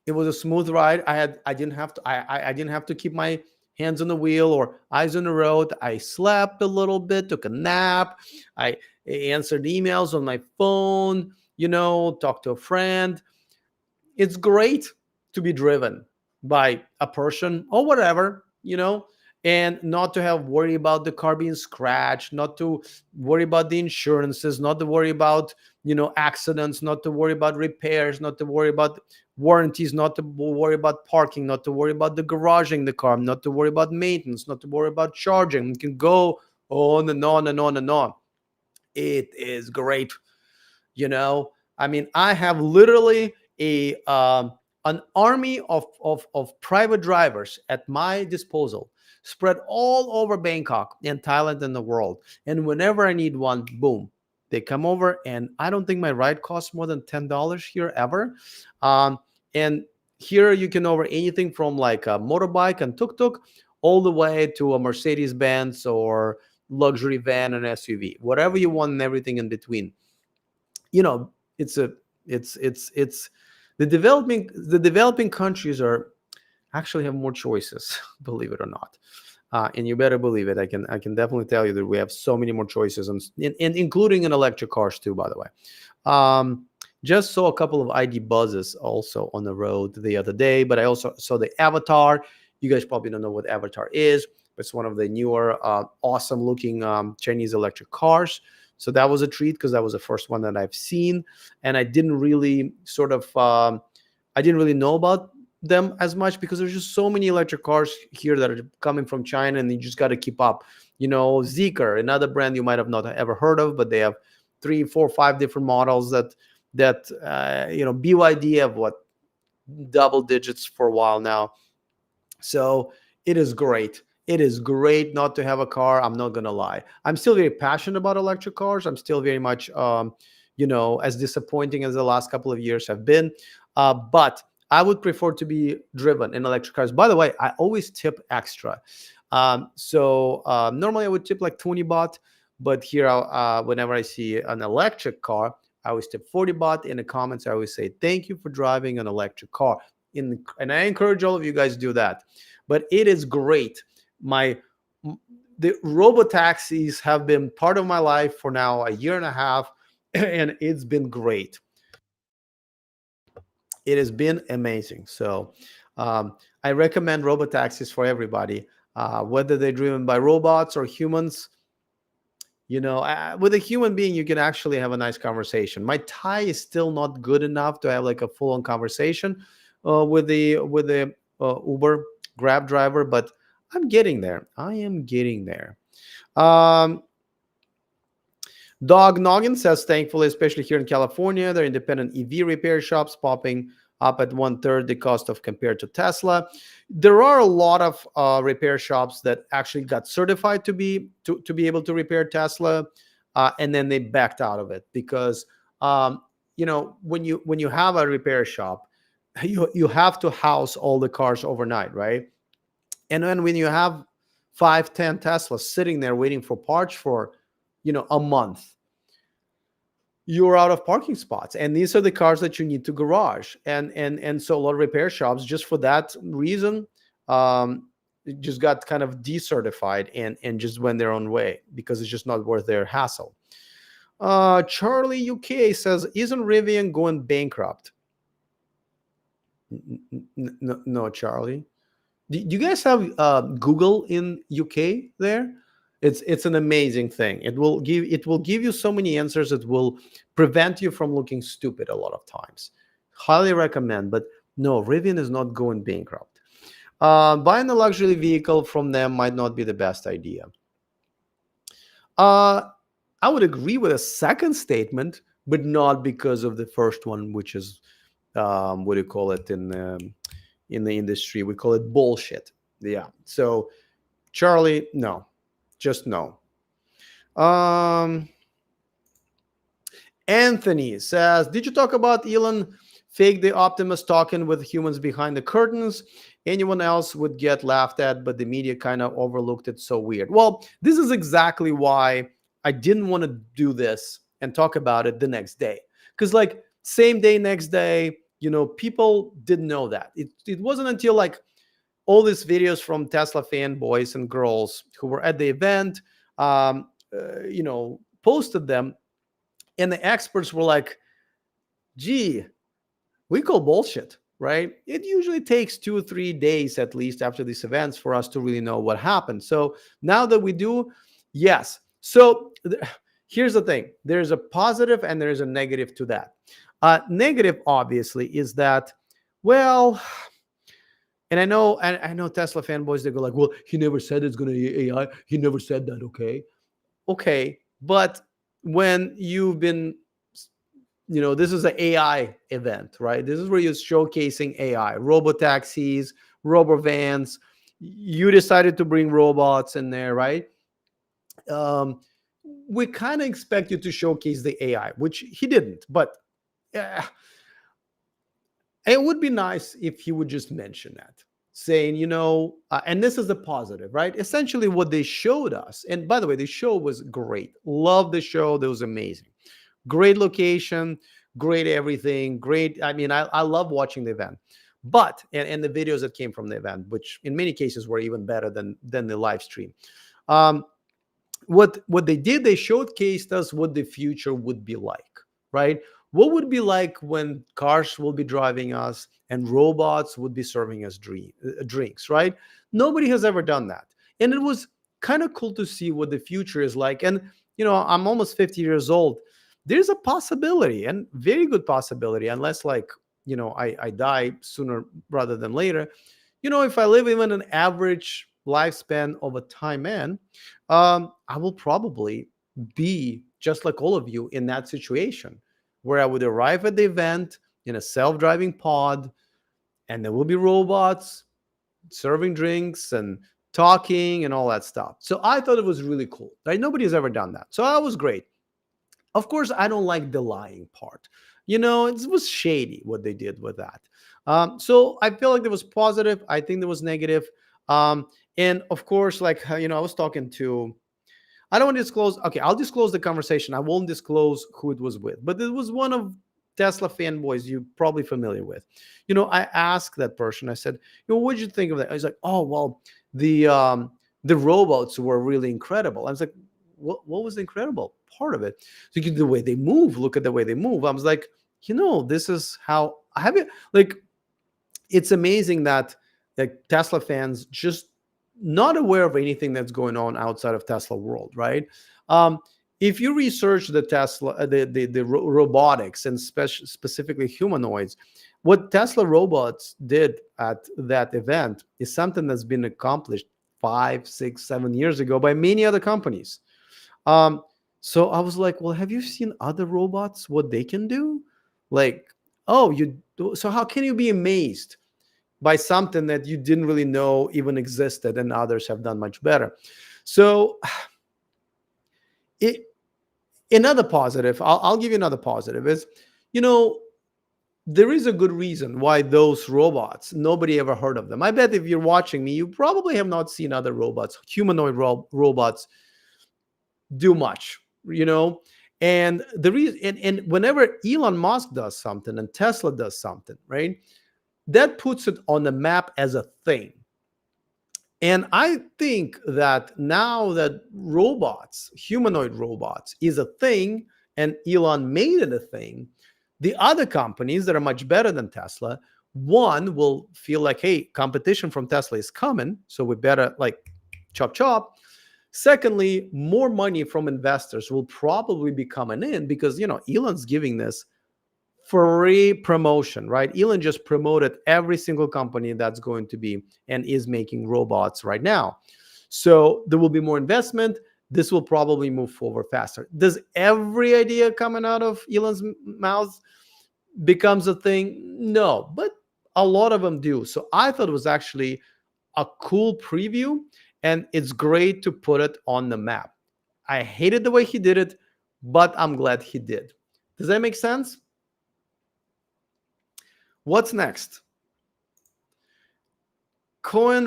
It was a smooth ride. I didn't have to keep my hands on the wheel or eyes on the road. I slept a little bit, took a nap. I answered emails on my phone, talked to a friend. It's great to be driven by a person or whatever, and not to have worry about the car being scratched, not to worry about the insurances, not to worry about, accidents, not to worry about repairs, not to worry about warranties, not to worry about parking, not to worry about the garaging the car, not to worry about maintenance, not to worry about charging. You can go on and on and on and on. It is great. I mean, I have literally an army of private drivers at my disposal, spread all over Bangkok and Thailand and the world. And whenever I need one, boom, they come over. And I don't think my ride costs more than $10 here ever. And here you can over anything from like a motorbike and tuk-tuk all the way to a Mercedes-Benz or luxury van and SUV, whatever you want, and everything in between. It's the developing countries are actually have more choices, believe it or not. And you better believe it. I can definitely tell you that we have so many more choices, and including in electric cars too, by the way. Just saw a couple of ID buzzes also on the road the other day, but I also saw the Avatar. You guys probably don't know what Avatar is, but it's one of the newer, awesome looking Chinese electric cars. So that was a treat, because that was the first one that I've seen. And I didn't really I didn't really know about them as much, because there's just so many electric cars here that are coming from China, and you just got to keep up. Zeekr, another brand you might have not ever heard of, but they have 3, 4, 5 different models that BYD have double digits for a while now. So It is great. It is great not to have a car. I'm not gonna lie. I'm still very passionate about electric cars. I'm still very much, as disappointing as the last couple of years have been. But I would prefer to be driven in electric cars. By the way, I always tip extra. Normally I would tip like 20 baht, but here, whenever I see an electric car, I always tip 40 baht. In the comments, I always say, thank you for driving an electric car. And I encourage all of you guys to do that. But it is great. The robotaxis have been part of my life for now a year and a half, and it's been great. It has been amazing. So I recommend robotaxis for everybody, whether they're driven by robots or humans. With a human being, you can actually have a nice conversation. My Thai is still not good enough to have like a full-on conversation with the Uber Grab driver, but I'm getting there. I am getting there. Dog Noggin says, thankfully, especially here in California, there are independent EV repair shops popping up at 1/3 the cost of compared to Tesla. There are a lot of repair shops that actually got certified to be able to repair Tesla, and then they backed out of it because when you have a repair shop, you have to house all the cars overnight, right? And then when you have 5-10 Teslas sitting there waiting for parts for a month, you're out of parking spots, and these are the cars that you need to garage, and so a lot of repair shops, just for that reason, just got kind of decertified and just went their own way because it's just not worth their hassle. Charlie UK says, isn't Rivian going bankrupt? No, Charlie. Do you guys have Google in UK there? It's an amazing thing. It will give you so many answers. It will prevent you from looking stupid a lot of times. Highly recommend. But no, Rivian is not going bankrupt. Buying a luxury vehicle from them might not be the best idea. I would agree with a second statement, but not because of the first one, which is what do you call it in the industry? We call it bullshit. Yeah. So, Charlie, no. Just no. Anthony says, did you talk about Elon fake the Optimus talking with humans behind the curtains? Anyone else would get laughed at, but the media kind of overlooked it. So weird. Well, this is exactly why I didn't want to do this and talk about it the next day. Because like same day, next day, people didn't know that. It wasn't until like all these videos from Tesla fanboys and girls who were at the event, posted them, and the experts were like, gee, we call bullshit, right? It usually takes 2 or 3 days at least after these events for us to really know what happened. So now that we do, yes. So here's the thing. There's a positive and there's a negative to that. Negative, obviously, is that, well, and I know Tesla fanboys, they go like, well, he never said it's going to be AI. He never said that, okay. But when you've been, this is an AI event, right? This is where you're showcasing AI, robotaxis, robovans. You decided to bring robots in there, right? We kind of expect you to showcase the AI, which he didn't. But it would be nice if he would just mention that, saying, and this is the positive, right? Essentially what they showed us, and by the way, the show was great. Love the show. That was amazing. Great location, great everything, great. I mean, I love watching the event. But, and the videos that came from the event, which in many cases were even better than the live stream. What they did, they showcased us what the future would be like, right? What would be like when cars will be driving us and robots would be serving us drinks, right? Nobody has ever done that. And it was kind of cool to see what the future is like. And, I'm almost 50 years old. There's a possibility, and very good possibility, unless like, I die sooner rather than later. If I live even an average lifespan of a Thai man, I will probably be just like all of you in that situation, where I would arrive at the event in a self-driving pod, and there will be robots serving drinks and talking and all that stuff. So I thought it was really cool, right? Nobody has ever done that. So that was great. Of course, I don't like the lying part. It was shady what they did with that. So I feel like there was positive. I think there was negative. And of course, like, I was talking to, I don't want to disclose. Okay, I'll disclose the conversation. I won't disclose who it was with, but it was one of Tesla fanboys you're probably familiar with. I asked that person, I said, what did you think of that? He's like, oh, well, the robots were really incredible. I was like, what was the incredible part of it? So the way they move, look at the way they move. I was like, this is how I have it. Like, it's amazing that Tesla fans just not aware of anything that's going on outside of Tesla world, right? If you research the Tesla, the robotics and specifically humanoids, what Tesla robots did at that event is something that's been accomplished 5, 6, 7 years ago by many other companies. So I was like, well, have you seen other robots, what they can do? Like, so how can you be amazed by something that you didn't really know even existed and others have done much better? So another positive, I'll give you another positive is, there is a good reason why those robots, nobody ever heard of them. I bet if you're watching me, you probably have not seen other robots, humanoid robots do much, and the reason, and whenever Elon Musk does something and Tesla does something, right, that puts it on the map as a thing. And I think that now that humanoid robots is a thing, and Elon made it a thing, the other companies that are much better than Tesla, one will feel like, hey, competition from Tesla is coming, so we better like chop chop. Secondly, more money from investors will probably be coming in because, Elon's giving this free promotion, right? Elon just promoted every single company that's going to be and is making robots right now. So there will be more investment. This will probably move forward faster. Does every idea coming out of Elon's mouth becomes a thing? No, but a lot of them do. So I thought it was actually a cool preview, and it's great to put it on the map. I hated the way he did it, but I'm glad he did. Does that make sense? What's next? Cohen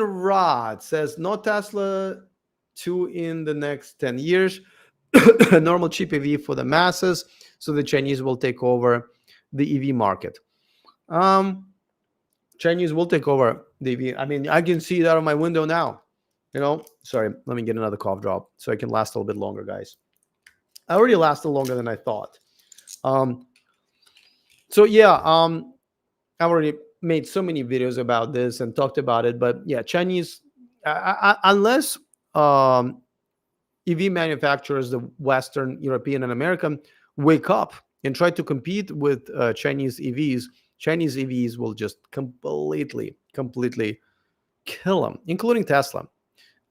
says, no Tesla 2 in the next 10 years. A normal cheap EV for the masses, so the Chinese will take over the EV market. Chinese will take over the EV. I mean, I can see that on my window now. Sorry, let me get another cough drop so I can last a little bit longer, guys. I already lasted longer than I thought. So yeah, I've already made so many videos about this and talked about it, but yeah, Chinese, unless EV manufacturers, the Western, European, and American, wake up and try to compete with Chinese EVs will just completely kill them, including Tesla.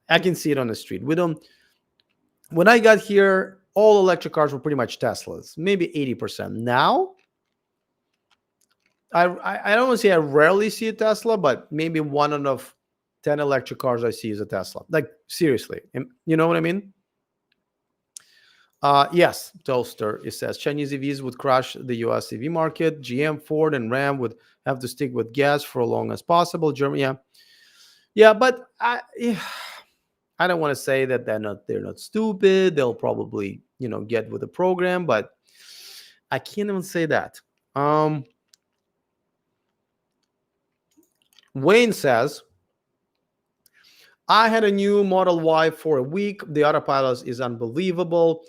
I can see it on the street. When I got here, all electric cars were pretty much Teslas, maybe 80%. Now, I don't want to say I rarely see a Tesla, but maybe 1 out of 10 electric cars I see is a Tesla. Like, seriously. You know what I mean? Yes, Toaster, it says Chinese EVs would crush the US EV market. GM, Ford, and Ram would have to stick with gas for as long as possible. Germany, yeah, but I don't want to say that they're not stupid. They'll probably, get with the program, but I can't even say that. Wayne says, I had a new Model Y for a week. The autopilot is unbelievable.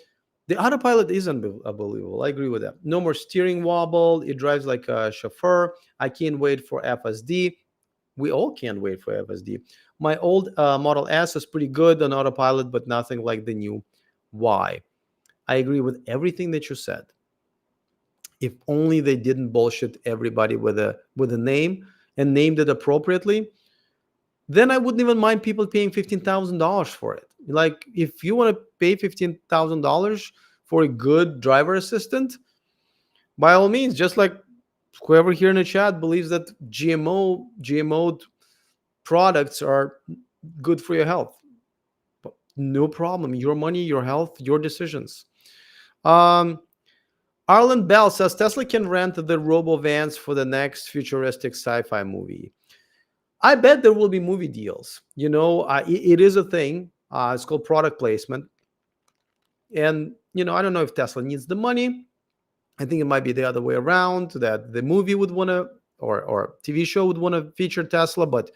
The autopilot is unbelievable. I agree with that. No more steering wobble. It drives like a Chauffeur. I can't wait for FSD. We all can't wait for FSD. My old Model S is pretty good on autopilot, but nothing like the new Y. I agree with everything that you said. If only they didn't bullshit everybody with a name and named it appropriately, then I wouldn't even mind people paying $15,000 for it. Like, if you want to pay $15,000 for a good driver assistant, by all means, just like whoever here in the chat believes that GMO'd products are good for your health, no problem. Your money, your health, your decisions. Um, Arlen Bell says Tesla can rent the robo-vans for the next futuristic sci-fi movie. I bet there will be movie deals. It is a thing. It's called product placement. And, I don't know if Tesla needs the money. I think it might be the other way around, that the movie would want to, or TV show would want to feature Tesla, but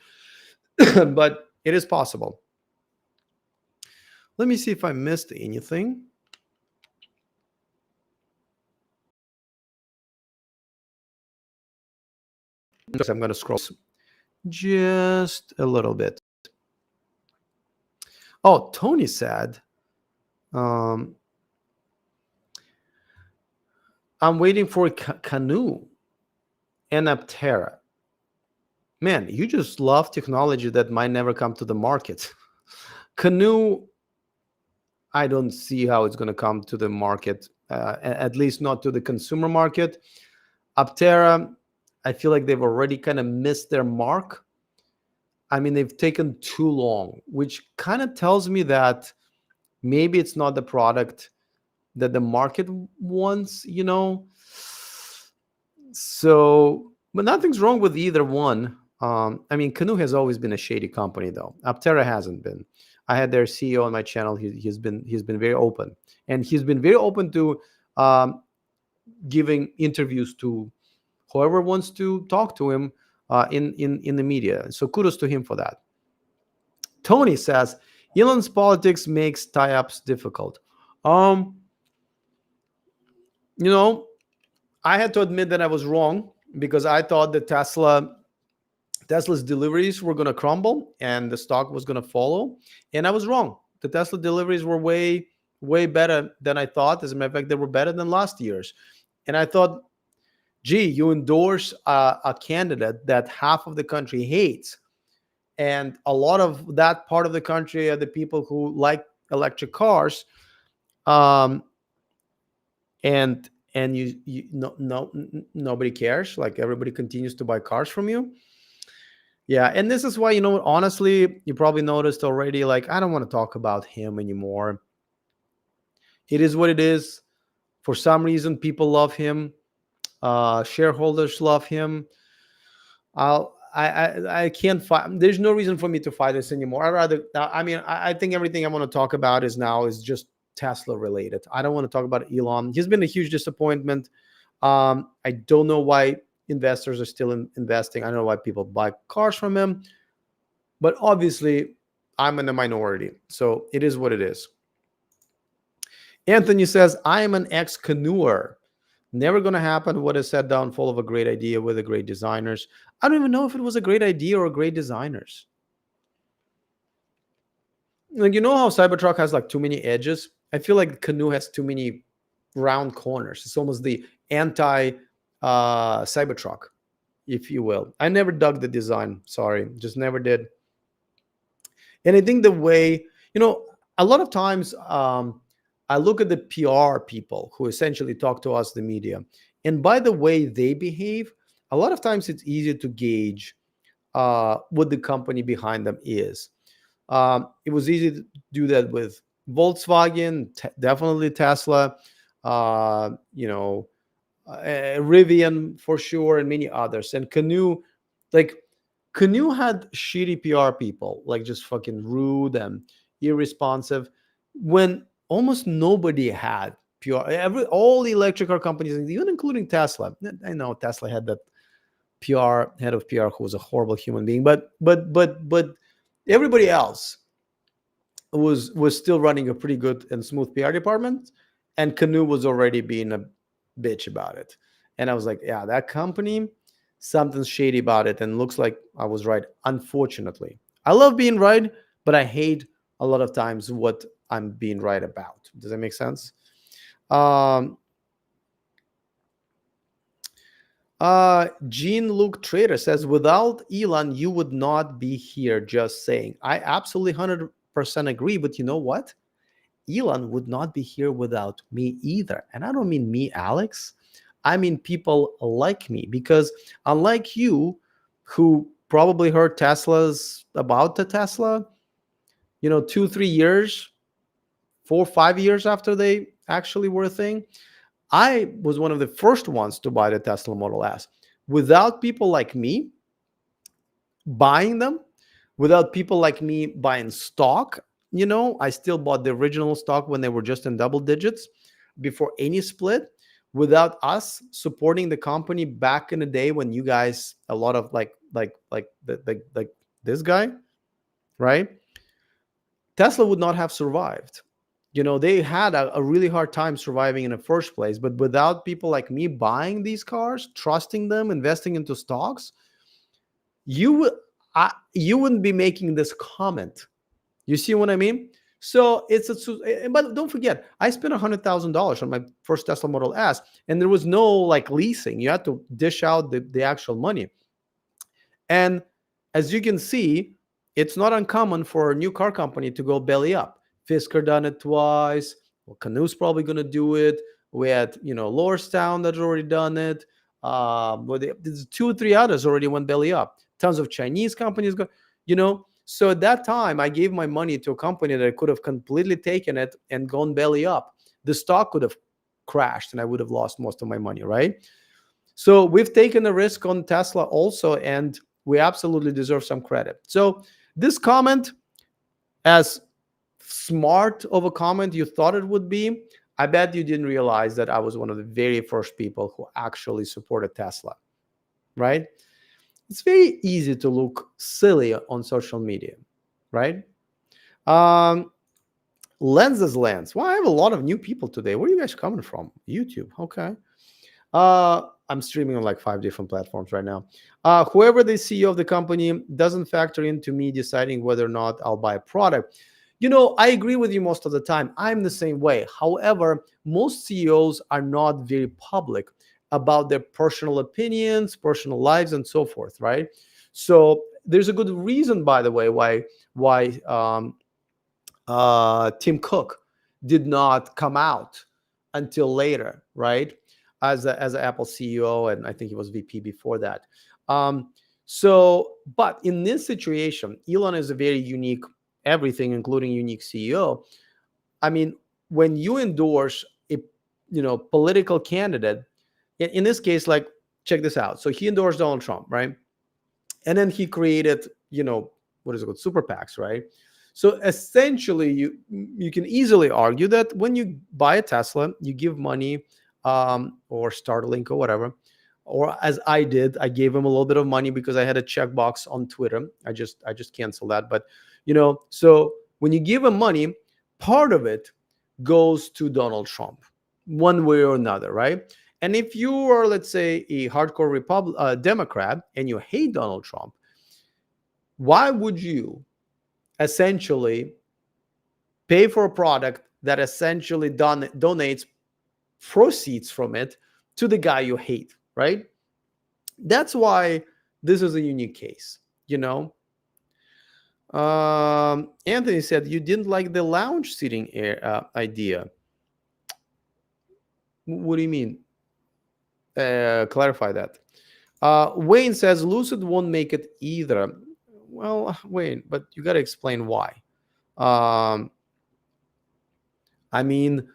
but it is possible. Let me see if I missed anything. I'm going to scroll just a little bit. Oh, Tony said, I'm waiting for Canoe and Aptera. Man, you just love technology that might never come to the market. Canoe, I don't see how it's going to come to the market, at least not to the consumer market. Aptera, I feel like they've already kind of missed their mark. I mean, they've taken too long, which kind of tells me that maybe it's not the product that the market wants, So, but nothing's wrong with either one. I mean, Canoe has always been a shady company, though. Aptera hasn't been. I had their CEO on my channel. He's been very open, and he's been very open to giving interviews to whoever wants to talk to him in the media. So kudos to him for that. Tony says Elon's politics makes tie-ups difficult. I had to admit that I was wrong, because I thought that Tesla's deliveries were going to crumble and the stock was going to follow, and I was wrong. The Tesla deliveries were way better than I thought. As a matter of fact, they were better than last year's. And I thought, gee, you endorse a candidate that half of the country hates, and a lot of that part of the country are the people who like electric cars, and nobody cares. Like, everybody continues to buy cars from you. Yeah, and this is why, honestly, you probably noticed already, like, I don't want to talk about him anymore. It is what it is. For some reason, people love him. Shareholders love him. I can't fight. There's no reason for me to fight this anymore. I think everything I want to talk about is just Tesla related. I don't want to talk about Elon. He's been a huge disappointment. I don't know why investors are still investing. I don't know why people buy cars from him, but obviously I'm in the minority. So it is what it is. Anthony says, I am an ex-canoer. Never going to happen. What is said downfall of a great idea with the great designers. I don't even know if it was a great idea or great designers. Like, how Cybertruck has like too many edges? I feel like Canoe has too many round corners. It's almost the anti Cybertruck, if you will. I never dug the design. Sorry, just never did. And I think the way, a lot of times I look at the PR people who essentially talk to us, the media, and by the way they behave, a lot of times it's easier to gauge what the company behind them is. It was easy to do that with Volkswagen, definitely Tesla, Rivian for sure, and many others. And Canoe had shitty PR people, like just fucking rude and irresponsive, when almost nobody had PR. All the electric car companies, even including Tesla. I know Tesla had that head of PR who was a horrible human being, but everybody else was still running a pretty good and smooth PR department, and Canoe was already being a bitch about it. And I was like, yeah, that company, something's shady about it, and looks like I was right, unfortunately. I love being right, but I hate a lot of times what I'm being right about. Does that make sense? Jean-Luc Trader says, without Elon, you would not be here, just saying. I absolutely 100% agree, but you know what? Elon would not be here without me either. And I don't mean me, Alex. I mean people like me, because unlike you, who probably heard Tesla's about the Tesla, 2, 3 years, 4, 5 years after they actually were a thing. I was one of the first ones to buy the Tesla Model S. Without people like me buying them, without people like me buying stock, I still bought the original stock when they were just in double digits before any split. Without us supporting the company back in the day when you guys, a lot of like this guy, right? Tesla would not have survived. They had a really hard time surviving in the first place. But without people like me buying these cars, trusting them, investing into stocks, you wouldn't be making this comment. You see what I mean? So but don't forget, I spent $100,000 on my first Tesla Model S, and there was no like leasing. You had to dish out the actual money. And as you can see, it's not uncommon for a new car company to go belly up. Fisker done it twice. Well, Canoe's probably going to do it. We had, Lordstown that's already done it. There's 2 or 3 others already went belly up. Tons of Chinese companies go, So at that time, I gave my money to a company that could have completely taken it and gone belly up. The stock could have crashed and I would have lost most of my money, right? So we've taken a risk on Tesla also, and we absolutely deserve some credit. So this comment, as smart of a comment you thought it would be, I bet you didn't realize that I was one of the very first people who actually supported Tesla, right? It's very easy to look silly on social media, right? Lenses Lens. Well, I have a lot of new people today. Where are you guys coming from? YouTube. Okay. I'm streaming on like 5 different platforms right now. Whoever the CEO of the company doesn't factor into me deciding whether or not I'll buy a product. I agree with you most of the time. I'm the same way. However, most CEOs are not very public about their personal opinions, personal lives, and so forth, right? So there's a good reason, by the way, why Tim Cook did not come out until later, right? As an Apple CEO, and I think he was VP before that. But in this situation, Elon is a very unique everything, including unique CEO. I mean, when you endorse a political candidate, in this case, like, check this out. So he endorsed Donald Trump, right? And then he created, what is it called? Super PACs, right? So essentially, you can easily argue that when you buy a Tesla, you give money, or Starlink or whatever, or as I did, I gave him a little bit of money because I had a checkbox on Twitter. I just canceled that. But so when you give him money, part of it goes to Donald Trump, one way or another, right? And if you are, let's say, a hardcore Democrat and you hate Donald Trump, why would you essentially pay for a product that essentially donates proceeds from it to the guy you hate, right? That's why this is a unique case, Anthony said you didn't like the lounge seating idea. What do you mean? Clarify that. Wayne says Lucid won't make it either. Well, Wayne, but you got to explain why. I mean,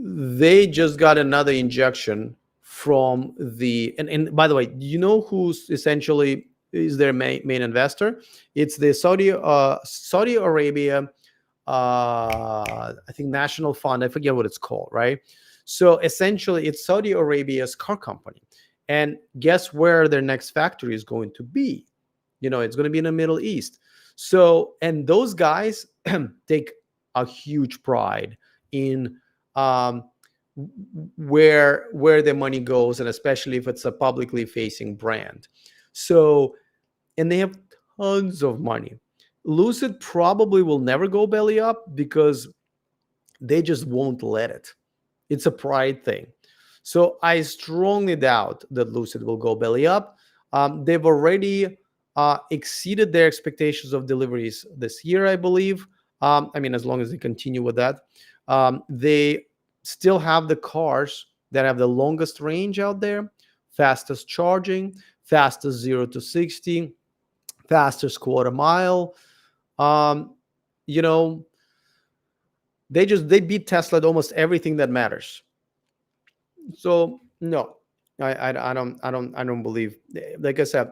they just got another injection from and by the way, do you know who's essentially is their main investor? It's the Saudi Arabia, I think National Fund. I forget what it's called, right? So essentially, it's Saudi Arabia's car company, and guess where their next factory is going to be? It's going to be in the Middle East. So, and those guys take a huge pride in where the money goes, and especially if it's a publicly facing brand. So, and they have tons of money. Lucid probably will never go belly up because they just won't let it. It's a pride thing. So I strongly doubt that Lucid will go belly up. They've already exceeded their expectations of deliveries this year, I believe. I mean, as long as they continue with that. They still have the cars that have the longest range out there, fastest charging, fastest 0 to 60. fastest quarter mile. Um, you know, they beat Tesla at almost everything that matters. So no, I don't believe. Like I said,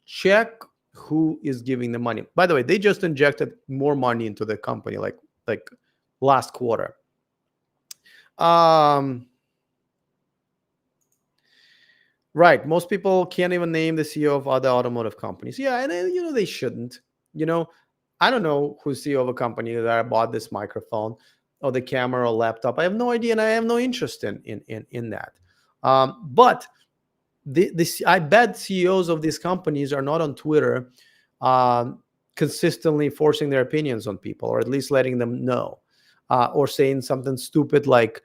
check who is giving the money. By the way, they just injected more money into the company, like last quarter. Um, right. Most people can't even name the CEO of other automotive companies. Yeah, and they shouldn't. You know, I don't know who's CEO of a company that I bought this microphone or the camera or laptop. I have no idea, and I have no interest in that. But I bet CEOs of these companies are not on Twitter consistently forcing their opinions on people, or at least letting them know, or saying something stupid like,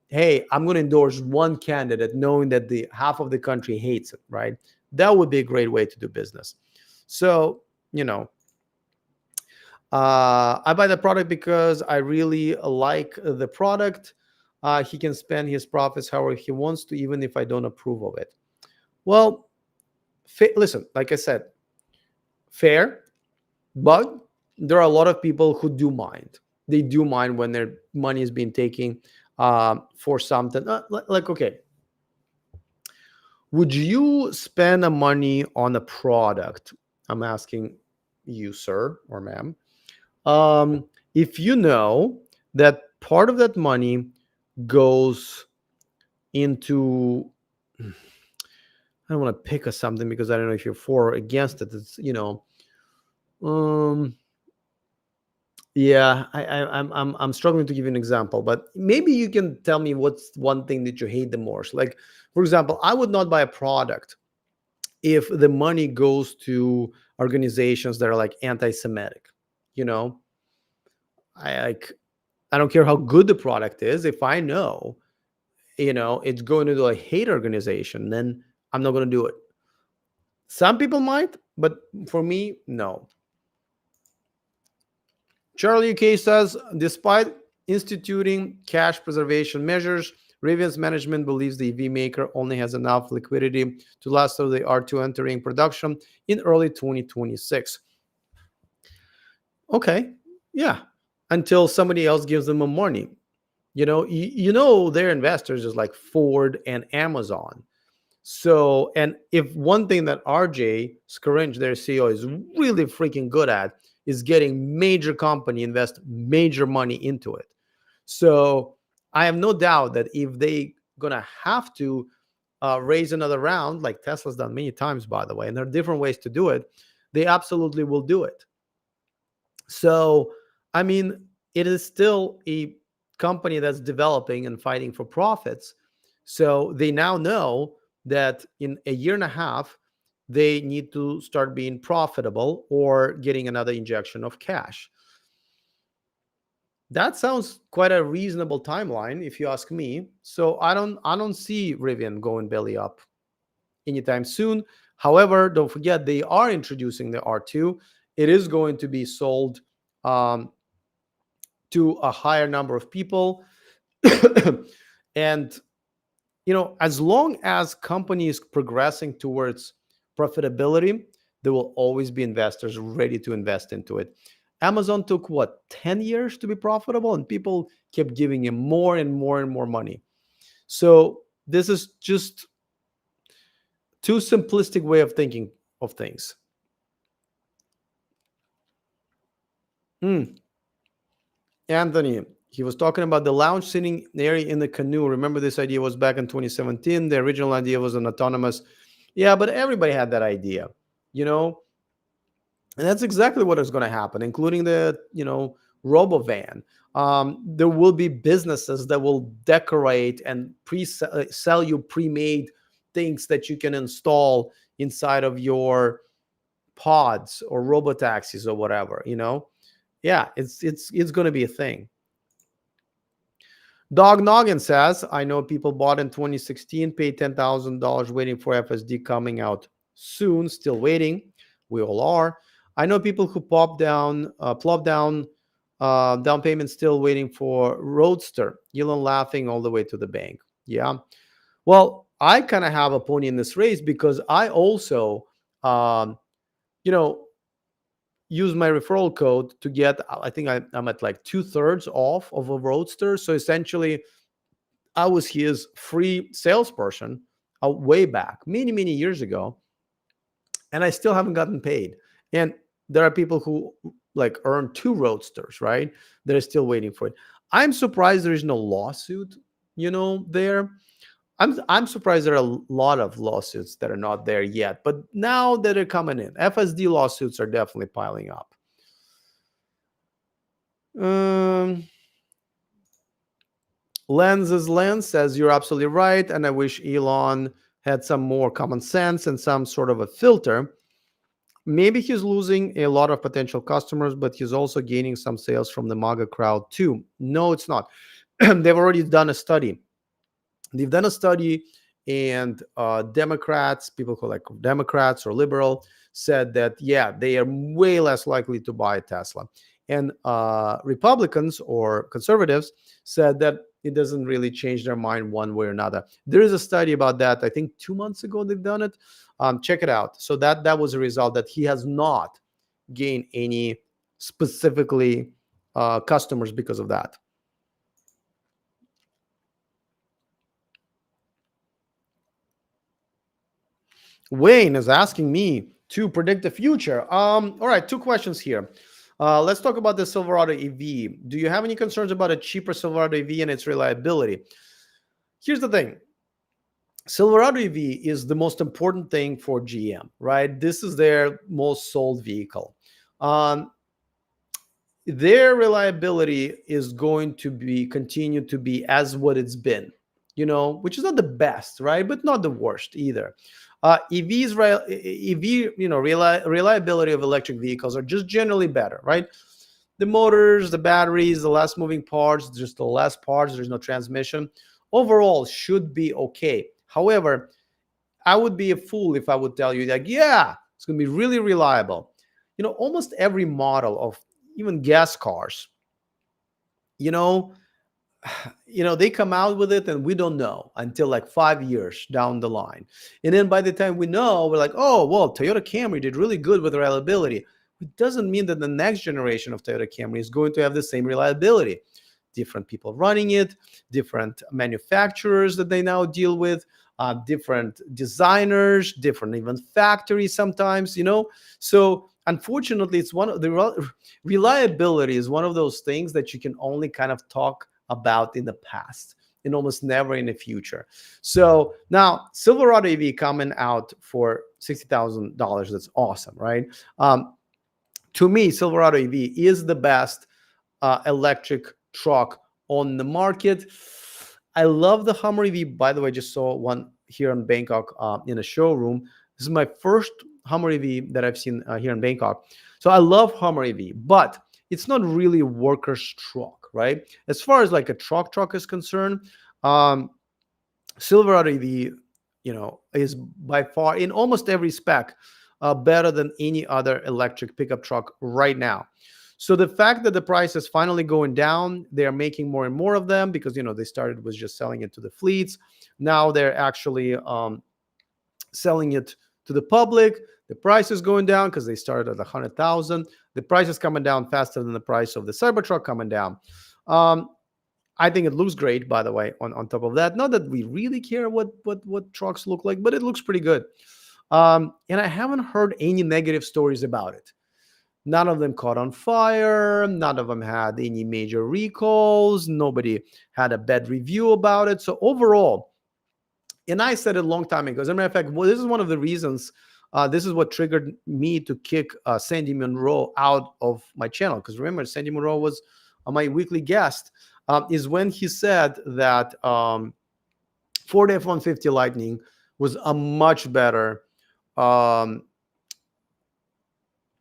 hey, I'm going to endorse one candidate knowing that the half of the country hates it, right? That would be a great way to do business. So, I buy the product because I really like the product. He can spend his profits however he wants to, even if I don't approve of it. Well, listen, like I said, fair, but there are a lot of people who do mind. They do mind when their money is being taken for something. Like, okay, would you spend the money on a product? I'm asking you, sir or ma'am, if you know that part of that money goes into, I don't want to pick a something because I don't know if you're for or against it. It's um, yeah, I'm struggling to give you an example, but maybe you can tell me what's one thing that you hate the most. Like, for example, I would not buy a product if the money goes to organizations that are like anti-Semitic. You know, I like I don't care how good the product is. If I know, it's going to a hate organization, then I'm not going to do it. Some people might, but for me, no. Charlie UK says, despite instituting cash preservation measures, Rivian's management believes the EV maker only has enough liquidity to last through the R2 entering production in early 2026. Okay, yeah, until somebody else gives them more money. Their investors is like Ford and Amazon. So, and if one thing that RJ Scaringe, their CEO, is really freaking good at is getting major company invest major money into it. So I have no doubt that if they gonna have to raise another round, like Tesla's done many times, by the way, and there are different ways to do it, they absolutely will do it. So, I mean, it is still a company that's developing and fighting for profits. So they now know that in a year and a half, they need to start being profitable or getting another injection of cash. That sounds quite a reasonable timeline, if you ask me. So I don't see Rivian going belly up anytime soon. However, don't forget they are introducing the R2. It is going to be sold um, to a higher number of people. And as long as companies progressing towards profitability, there will always be investors ready to invest into it. Amazon took 10 years to be profitable, and people kept giving him more and more and more money. So this is just too simplistic way of thinking of things. Anthony, he was talking about the lounge sitting area in the canoe. Remember, this idea was back in 2017. The original idea was an autonomous. Yeah, but everybody had that idea, you know, and that's exactly what is going to happen, including the, robovan. There will be businesses that will decorate and sell you pre-made things that you can install inside of your pods or robotaxis or whatever. Yeah, it's going to be a thing. Dog Noggin says, I know people bought in 2016, paid $10,000 waiting for FSD coming out soon, still waiting. We all are. I know people who plop down down payment, still waiting for Roadster. Elon laughing all the way to the bank. Yeah. Well, I kind of have a pony in this race because I also, um, use my referral code to get, I think I'm at like 2/3 off of a Roadster. So essentially, I was his free salesperson way back, many, many years ago, and I still haven't gotten paid. And there are people who like earn 2 Roadsters, right? They're still waiting for it. I'm surprised there is no lawsuit, there. I'm surprised there are a lot of lawsuits that are not there yet, but now that they're coming in, FSD lawsuits are definitely piling up. Lens says you're absolutely right, and I wish Elon had some more common sense and some sort of a filter. Maybe he's losing a lot of potential customers, but he's also gaining some sales from the MAGA crowd too. No, it's not. They've already done a study. And Democrats, people who are like Democrats or liberal, said that, yeah, they are way less likely to buy a Tesla. And Republicans or conservatives said that it doesn't really change their mind one way or another. There is a study about that. I think 2 months ago they've done it. Check it out. So that was a result that he has not gained any specifically customers because of that. Wayne is asking me to predict the future. All right, 2 questions here. Let's talk about the Silverado EV. Do you have any concerns about a cheaper Silverado EV and its reliability? Here's the thing. Silverado EV is the most important thing for GM, right? This is their most sold vehicle. Their reliability is going to continue to be as what it's been, which is not the best, right? But not the worst either. Reliability of electric vehicles are just generally better, right? The motors, the batteries, the less moving parts, just the less parts, there's no transmission. Overall, should be okay. However, I would be a fool if I would tell you like, yeah, it's going to be really reliable. Almost every model of even gas cars, they come out with it and we don't know until like 5 years down the line. And then by the time we know, we're like, oh, well, Toyota Camry did really good with reliability. It doesn't mean that the next generation of Toyota Camry is going to have the same reliability. Different people running it, different manufacturers that they now deal with, different designers, different even factories sometimes, So unfortunately, it's one of the reliability is one of those things that you can only kind of talk about in the past and almost never in the future. So now Silverado EV coming out for $60,000. That's awesome, right? To me, Silverado EV is the best electric truck on the market. I love the Hummer EV. By the way, I just saw one here in Bangkok in a showroom. This is my first Hummer EV that I've seen here in Bangkok. So I love Hummer EV, but it's not really a worker's truck, right? As far as like a truck is concerned, Silverado EV, is by far in almost every spec better than any other electric pickup truck right now. So the fact that the price is finally going down, they are making more and more of them because, they started with just selling it to the fleets. Now they're actually selling it to the public. The price is going down because they started at 100,000. The price is coming down faster than the price of the Cybertruck coming down. I think it looks great, by the way, on top of that. Not that we really care what trucks look like, but it looks pretty good. And I haven't heard any negative stories about it. None of them caught on fire. None of them had any major recalls. Nobody had a bad review about it. So overall, and I said it a long time ago, as a matter of fact, this is one of the reasons, this is what triggered me to kick Sandy Munro out of my channel. Because remember, Sandy Munro was my weekly guest, is when he said that Ford F-150 Lightning was a much better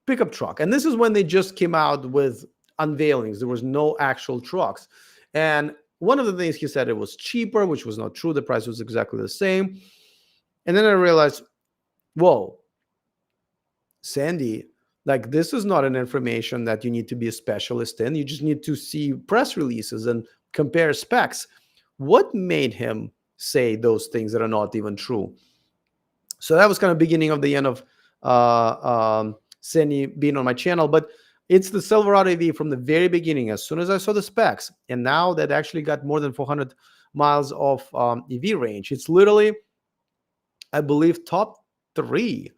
pickup truck. And this is when they just came out with unveilings. There was no actual trucks. And one of the things he said, it was cheaper, which was not true. The price was exactly the same. And then I realized, whoa, Sandy, like this is not an information that you need to be a specialist in. You just need to see press releases and compare specs. What made him say those things that are not even true? So that was kind of beginning of the end of Sandy being on my channel, but it's the Silverado EV from the very beginning. As soon as I saw the specs, and now that actually got more than 400 miles of EV range, it's literally, I believe, top three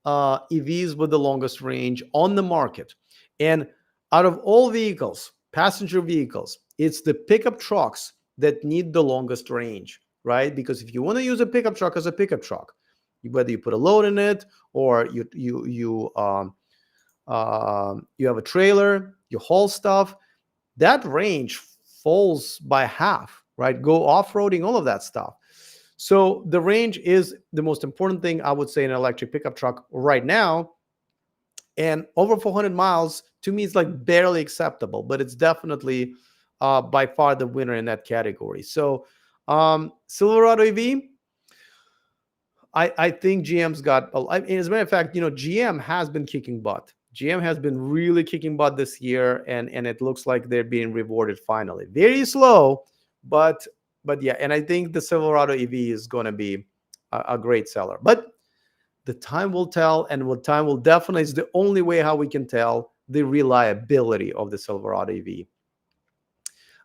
EVs with the longest range on the market. And out of all vehicles, passenger vehicles, it's the pickup trucks that need the longest range, right? Because if you want to use a pickup truck as a pickup truck, whether you put a load in it or you have a trailer, you haul stuff, that range falls by half, right? Go off-roading, all of that stuff. So the range is the most important thing, I would say, in an electric pickup truck right now. And over 400 miles, to me, it's like barely acceptable, but it's definitely by far the winner in that category. So Silverado EV, I think GM's got, as a matter of fact, GM has been kicking butt. GM has been really kicking butt this year, and it looks like they're being rewarded finally. Very slow, but yeah, and I think the Silverado EV is going to be a great seller. But the time will tell, and what time will definitely is the only way how we can tell the reliability of the Silverado EV.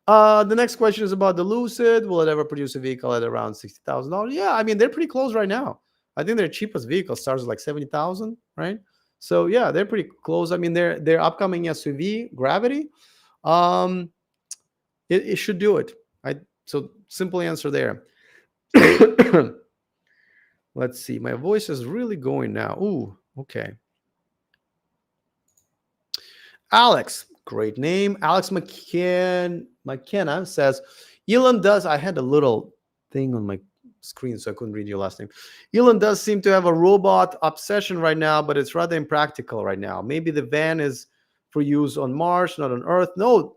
The next question is about the Lucid. Will it ever produce a vehicle at around $60,000? Yeah, I mean, they're pretty close right now. I think their cheapest vehicle starts at like 70,000, right? So yeah, they're pretty close. I mean, their upcoming SUV, Gravity, it should do it. So simple answer there. Let's see. My voice is really going now. Ooh, okay. Alex, great name. Alex McKenna says, Elon does. I had a little thing on my screen, so I couldn't read your last name. Elon does seem to have a robot obsession right now, but it's rather impractical right now. Maybe the van is for use on Mars, not on Earth. No,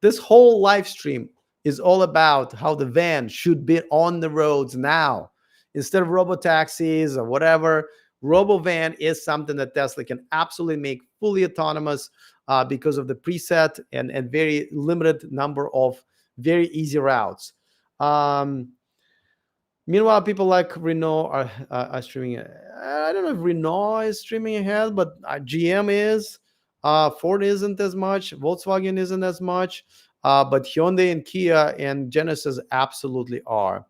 this whole live stream is all about how the van should be on the roads now. Instead of robotaxis or whatever, robovan is something that Tesla can absolutely make fully autonomous because of the preset and very limited number of very easy routes. Meanwhile, people like Renault are streaming. I don't know if Renault is streaming ahead, but GM is. Ford isn't as much. Volkswagen isn't as much. But Hyundai and Kia and Genesis absolutely are.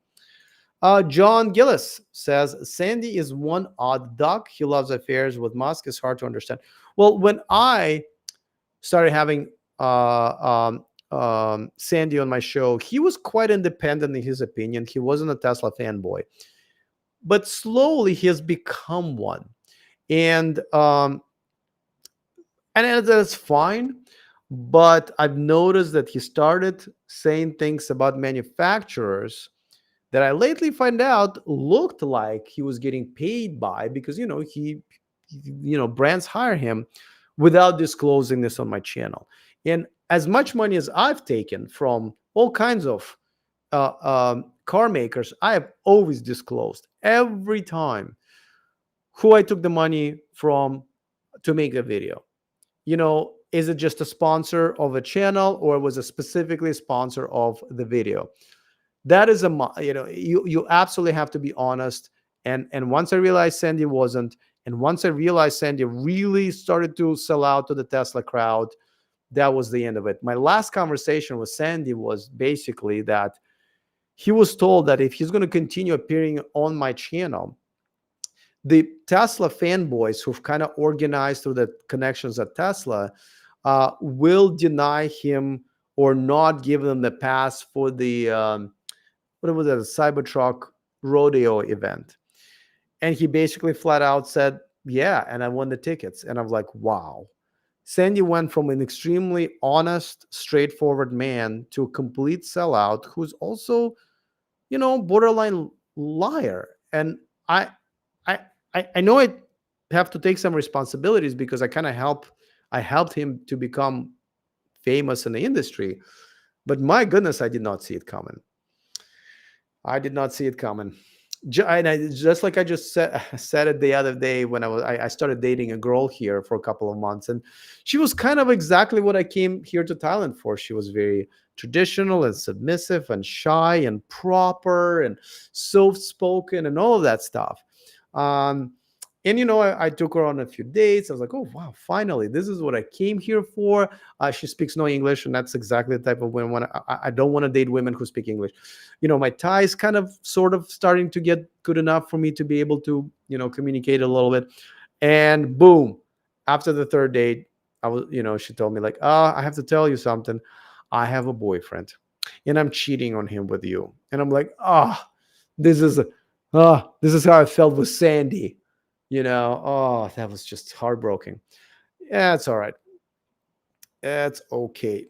John Gillis says, Sandy is one odd duck. He loves affairs with Musk. It's hard to understand. Well, when I started having Sandy on my show, he was quite independent in his opinion. He wasn't a Tesla fanboy, but slowly he has become one, and that's fine. But I've noticed that he started saying things about manufacturers that I lately find out looked like he was getting paid by, because he brands hire him without disclosing this on my channel. And as much money as I've taken from all kinds of car makers, I have always disclosed every time who I took the money from to make a video. Is it just a sponsor of a channel, or was it specifically a sponsor of the video? That is you absolutely have to be honest. And once I realized Sandy wasn't, and once I realized Sandy really started to sell out to the Tesla crowd, that was the end of it. My last conversation with Sandy was basically that he was told that if he's going to continue appearing on my channel, the Tesla fanboys who've kind of organized through the connections at Tesla will deny him or not give them the pass for the what was it, a Cybertruck rodeo event. And he basically flat out said, yeah, and I won the tickets. And I'm like, wow. Sandy went from an extremely honest, straightforward man to a complete sellout who's also, borderline liar. And I know I have to take some responsibilities because I helped him to become famous in the industry. But my goodness, I did not see it coming. Just like I just said it the other day when I started dating a girl here for a couple of months, and she was kind of exactly what I came here to Thailand for. She was very traditional and submissive and shy and proper and soft-spoken and all of that stuff. And I took her on a few dates. I was like, oh wow, finally, this is what I came here for. She speaks no English, and that's exactly the type of women I don't want to date women who speak English. My Thai is kind of sort of starting to get good enough for me to be able to communicate a little bit. And boom, after the third date, she told me like, I have to tell you something. I have a boyfriend, and I'm cheating on him with you. And I'm like, this is this is how I felt with Sandy. That was just heartbroken. Yeah, it's all right. It's okay.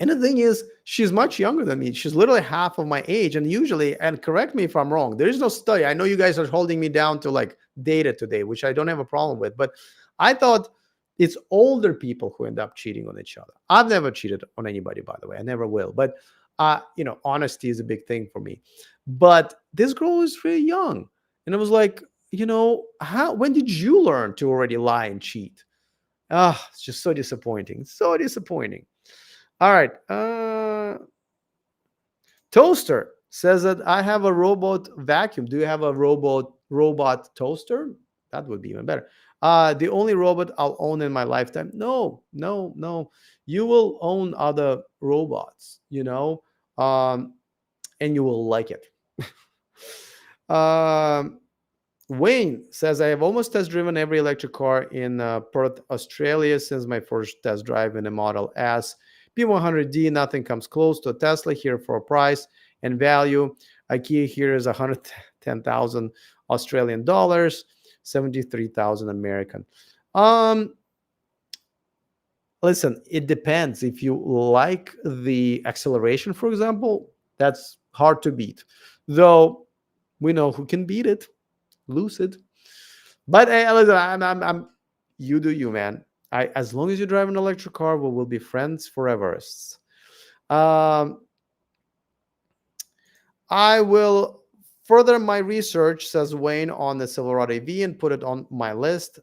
And the thing is, she's much younger than me. She's literally half of my age. And usually, and correct me if I'm wrong, there is no study. I know you guys are holding me down to like data today, which I don't have a problem with. But I thought it's older people who end up cheating on each other. I've never cheated on anybody, by the way. I never will. But, honesty is a big thing for me. But this girl was really young. And it was like, when did you learn to already lie and cheat? It's just so disappointing. So disappointing. All right. Toaster says that I have a robot vacuum. Do you have a robot toaster? That would be even better. The only robot I'll own in my lifetime. No, no, no. You will own other robots, and you will like it. Wayne says, I have almost test driven every electric car in Perth, Australia since my first test drive in a Model S. P100D, nothing comes close to a Tesla here for a price and value. IKEA here is 110,000 Australian dollars, 73,000 American. Listen, it depends. If you like the acceleration, for example, that's hard to beat. Though we know who can beat it. Lucid. But hey, listen, I'm you do you, man. As long as you drive an electric car, we will be friends forever. I will further my research, says Wayne, on the Silverado EV and put it on my list.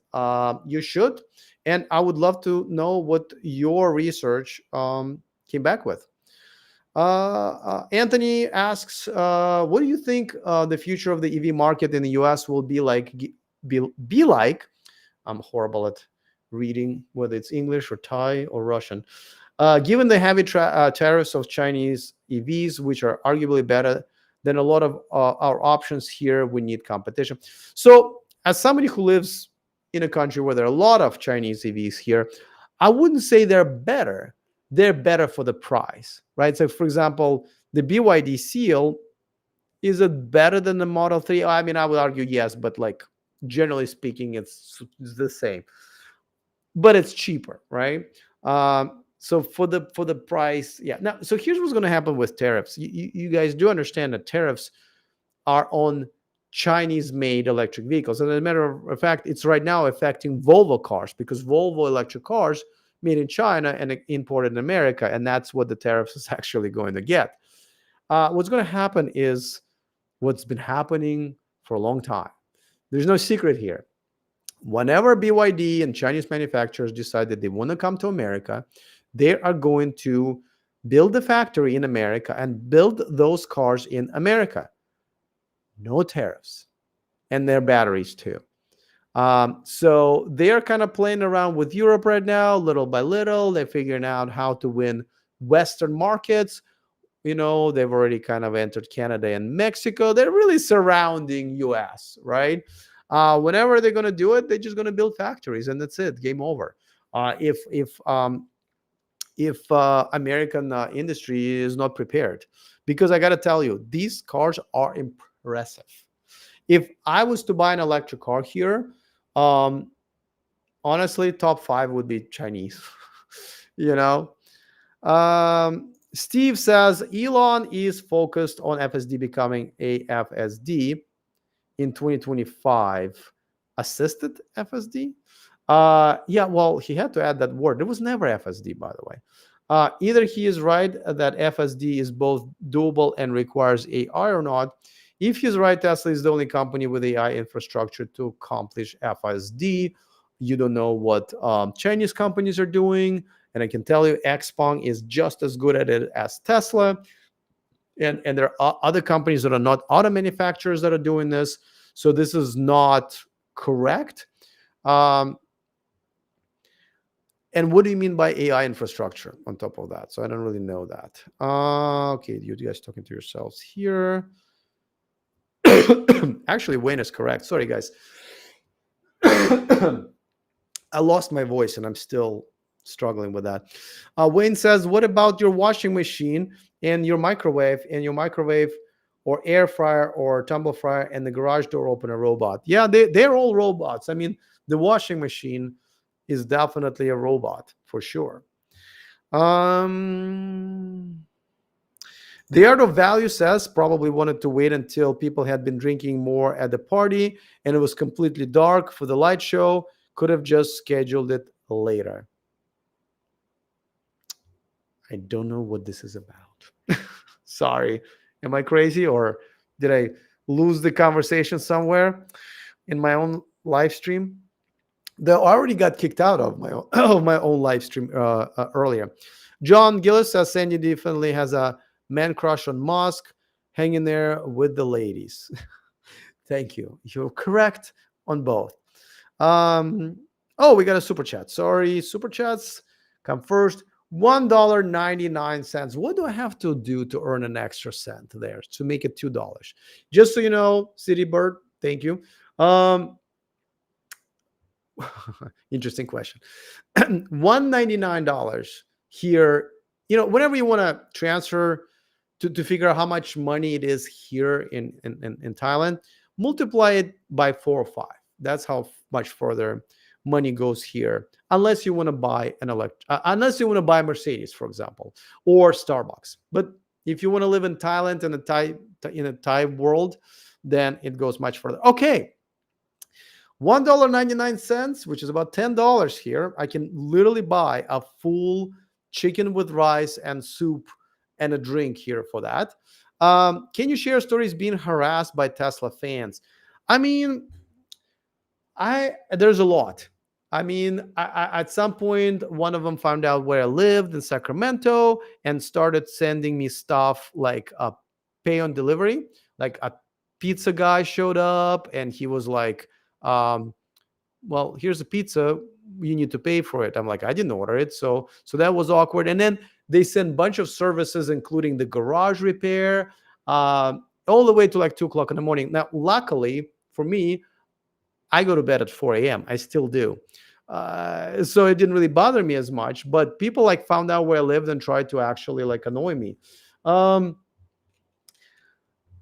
You should, and I would love to know what your research came back with. Anthony asks, what do you think the future of the EV market in the US will be like? Be like? I'm horrible at reading, whether it's English or Thai or Russian. Given the heavy tariffs of Chinese EVs, which are arguably better than a lot of our options here, we need competition. So, as somebody who lives in a country where there are a lot of Chinese EVs here, I wouldn't say they're better. They're better for the price, right? So, for example, the BYD Seal, is it better than the Model 3? I mean, I would argue yes, but like generally speaking, it's the same. But it's cheaper, right? So for the price, yeah. Now, so here's what's going to happen with tariffs. You guys do understand that tariffs are on Chinese-made electric vehicles. And as a matter of fact, it's right now affecting Volvo cars because Volvo electric cars made in China and imported in America, and that's what the tariffs is actually going to get. What's going to happen is what's been happening for a long time. There's no secret here. Whenever BYD and Chinese manufacturers decide that they want to come to America, they are going to build a factory in America and build those cars in America. No tariffs. And their batteries too. So they're kind of playing around with Europe right now, little by little. They're figuring out how to win Western markets. They've already kind of entered Canada and Mexico. They're really surrounding US, right? Whenever they're going to do it, they're just going to build factories, and that's it. Game over. If American industry is not prepared, because I got to tell you, these cars are impressive. If I was to buy an electric car here, honestly, top 5 would be Chinese. Steve says Elon is focused on FSD becoming a FSD in 2025. Assisted FSD? Yeah, well, he had to add that word. There was never FSD, by the way. Either he is right that FSD is both doable and requires AI or not. If he's right, Tesla is the only company with AI infrastructure to accomplish FSD. You don't know what Chinese companies are doing. And I can tell you, XPeng is just as good at it as Tesla. And there are other companies that are not auto manufacturers that are doing this. So this is not correct. Um, and what do you mean by AI infrastructure on top of that? So I don't really know that. Okay, you guys talking to yourselves here. Actually, Wayne is correct. Sorry, guys. I lost my voice and I'm still struggling with that. Wayne says, what about your washing machine and your microwave or air fryer or tumble fryer and the garage door opener robot? Yeah, they're all robots. I mean, the washing machine is definitely a robot for sure. The Art of Value says probably wanted to wait until people had been drinking more at the party and it was completely dark for the light show. Could have just scheduled it later. I don't know what this is about. Sorry. Am I crazy or did I lose the conversation somewhere in my own live stream? They already got kicked out of my own, of my own live stream earlier. John Gillis says Sandy definitely has a man crush on Musk, hanging there with the ladies. Thank you. You're correct on both. Oh, we got a super chat. Sorry, super chats come first. $1.99. What do I have to do to earn an extra cent there to make it $2? Just so you know, City Bird, thank you. Interesting question. $199 here. You know, whenever you want to transfer to figure out how much money it is here in Thailand, multiply it by 4 or 5. That's how much further money goes here, unless you want to buy unless you want to buy Mercedes, for example, or Starbucks. But if you want to live in Thailand in a Thai world, then it goes much further. Okay. $1.99, which is about $10 here. I can literally buy a full chicken with rice and soup and a drink here for that. Can you share stories being harassed by Tesla fans? I mean, there's a lot. I mean, at some point, one of them found out where I lived in Sacramento and started sending me stuff like a pay on delivery. Like a pizza guy showed up and he was like, well, here's a pizza, you need to pay for it. I'm like, I didn't order it. So that was awkward. And then they sent a bunch of services, including the garage repair, all the way to like 2:00 in the morning. Now, luckily for me, I go to bed at 4 a.m. I still do. So it didn't really bother me as much, but people like found out where I lived and tried to actually like annoy me.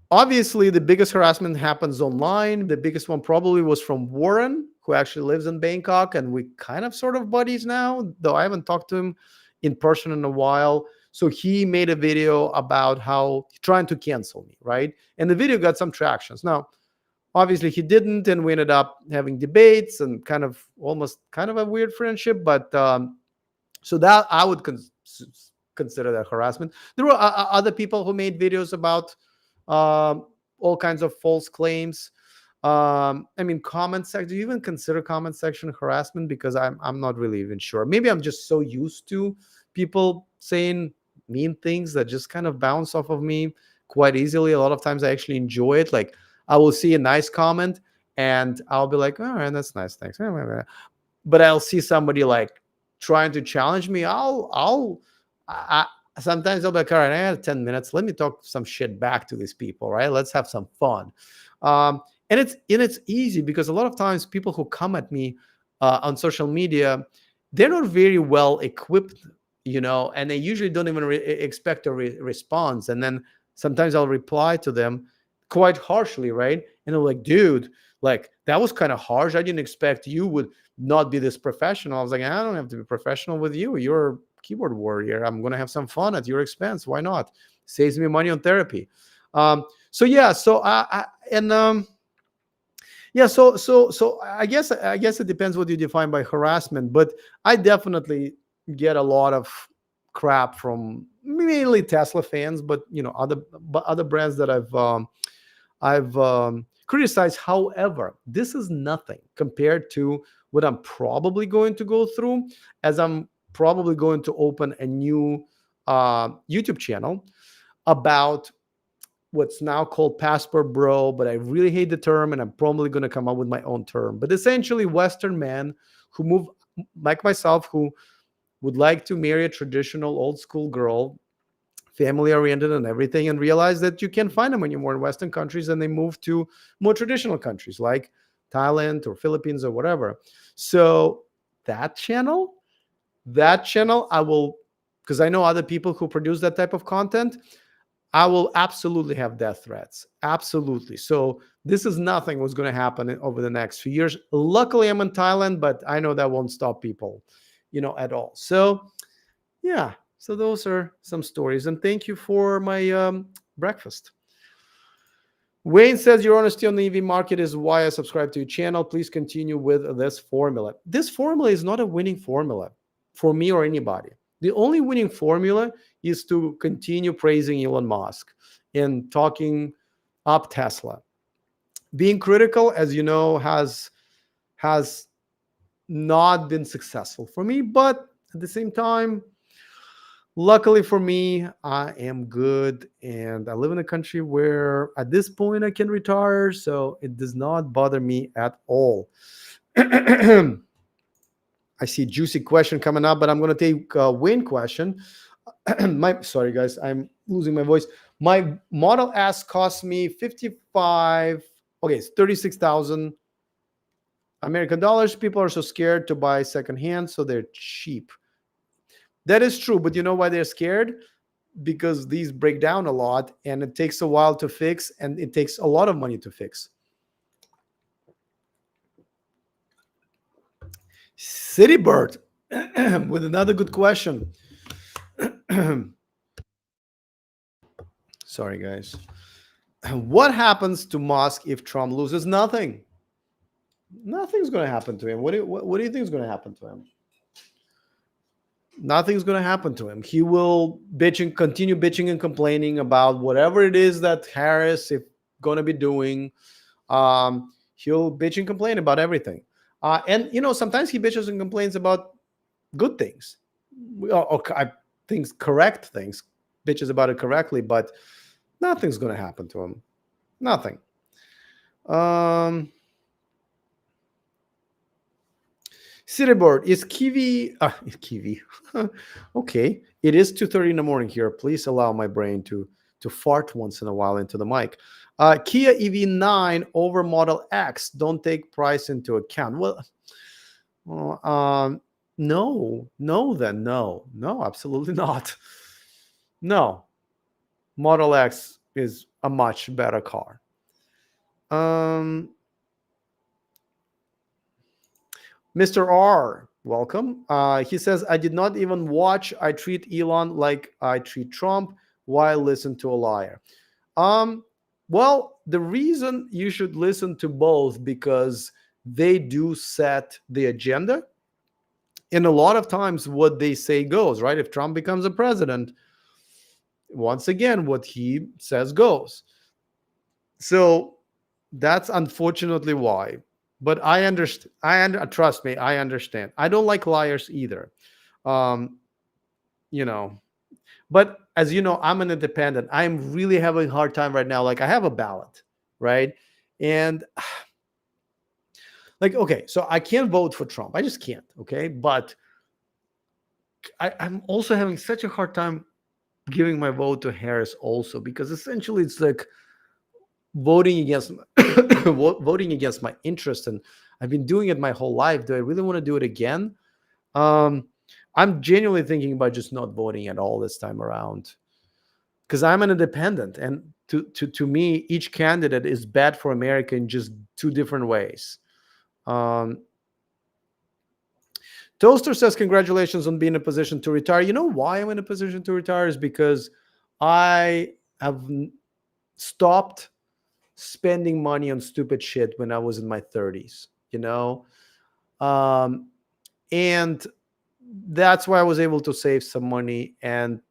Obviously, the biggest harassment happens online. The biggest one probably was from Warren, who actually lives in Bangkok, and we kind of sort of buddies now, though I haven't talked to him in person in a while. So he made a video about how trying to cancel me, right? And the video got some tractions. Now, obviously he didn't, and we ended up having debates and kind of almost kind of a weird friendship. But so that I would consider that harassment. There were other people who made videos about all kinds of false claims. I mean, comment section. Do you even consider comment section harassment? Because I'm not really even sure. Maybe I'm just so used to people saying mean things that just kind of bounce off of me quite easily. A lot of times I actually enjoy it. Like I will see a nice comment and I'll be like, all right, that's nice, thanks. But I'll see somebody like trying to challenge me. Sometimes I'll be like, all right, I have 10 minutes. Let me talk some shit back to these people, right? Let's have some fun. And it's easy because a lot of times people who come at me on social media, they're not very well equipped, and they usually don't even expect a response. And then sometimes I'll reply to them quite harshly, right? And they're like, dude, like that was kind of harsh. I didn't expect you would not be this professional. I was like, I don't have to be professional with you. You're a keyboard warrior. I'm going to have some fun at your expense. Why not? Saves me money on therapy. So I guess it depends what you define by harassment, but I definitely get a lot of crap from mainly Tesla fans, but other brands that I've criticized. However, this is nothing compared to what I'm probably going to go through, as I'm probably going to open a new YouTube channel about what's now called passport bro, but I really hate the term, and I'm probably going to come up with my own term. But essentially, Western men who move, like myself, who would like to marry a traditional old school girl, family oriented and everything, and realize that you can't find them anymore in Western countries, and they move to more traditional countries like Thailand or Philippines or whatever. So that channel, I will, because I know other people who produce that type of content, I will absolutely have death threats. Absolutely. So this is nothing what's going to happen over the next few years. Luckily, I'm in Thailand, but I know that won't stop people, at all. So yeah. So those are some stories. And thank you for my breakfast. Wayne says your honesty on the EV market is why I subscribe to your channel. Please continue with this formula. This formula is not a winning formula for me or anybody. The only winning formula is to continue praising Elon Musk and talking up Tesla. Being critical, as you know, has not been successful for me, but at the same time, luckily for me, I am good, and I live in a country where at this point I can retire, so it does not bother me at all. I see a juicy question coming up, but I'm going to take a Wayne question. Sorry guys, I'm losing my voice. My Model S cost me 55. Okay, it's 36,000 American dollars. People are so scared to buy secondhand, so they're cheap. That is true, but you know why they're scared? Because these break down a lot, and it takes a while to fix, and it takes a lot of money to fix. Citybird with another good question. Sorry, guys. What happens to Musk if Trump loses? Nothing. Nothing's going to happen to him. What do you think is going to happen to him? Nothing's going to happen to him. He will continue bitching and complaining about whatever it is that Harris is going to be doing. He'll bitch and complain about everything. And, sometimes he bitches and complains about good things. Things, correct things, bitches about it correctly, but nothing's going to happen to him. Nothing. Cityboard, is Kiwi. Okay, it is 2:30 in the morning here. Please allow my brain to fart once in a while into the mic. Kia EV9 over Model X don't take price into account. Well, no, absolutely not. No, Model X is a much better car. Mr. R, welcome. He says, I did not even watch. I treat Elon like I treat Trump. Why listen to a liar? Well, the reason you should listen to both, because they do set the agenda. And a lot of times what they say goes, right? If Trump becomes a president, once again, what he says goes. So that's unfortunately why. But I understand. Trust me, I understand. I don't like liars either. You know, but as you know, I'm an independent. I'm really having a hard time right now. Like, I have a ballot, right? And like, okay, so I can't vote for Trump. I just can't. Okay. But I'm also having such a hard time giving my vote to Harris also, because essentially it's like voting against voting against my interest, and I've been doing it my whole life. Do I really want to do it again? I'm genuinely thinking about just not voting at all this time around, because I'm an independent, and to me, each candidate is bad for America in just two different ways. Toaster says, congratulations on being in a position to retire. You know why I'm in a position to retire? Is because I have stopped spending money on stupid shit when I was in my 30s, and that's why I was able to save some money. And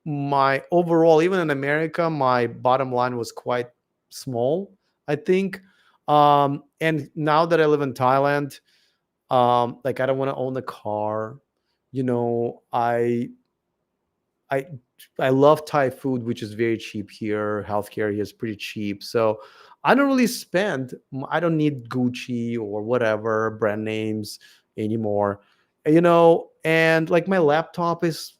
my overall, even in America, my bottom line was quite small, I think. And now that I live in Thailand, like, I don't want to own a car. I I I love Thai food, which is very cheap here. Healthcare here is pretty cheap, so I don't really spend. I don't need Gucci or whatever brand names anymore, And like my laptop is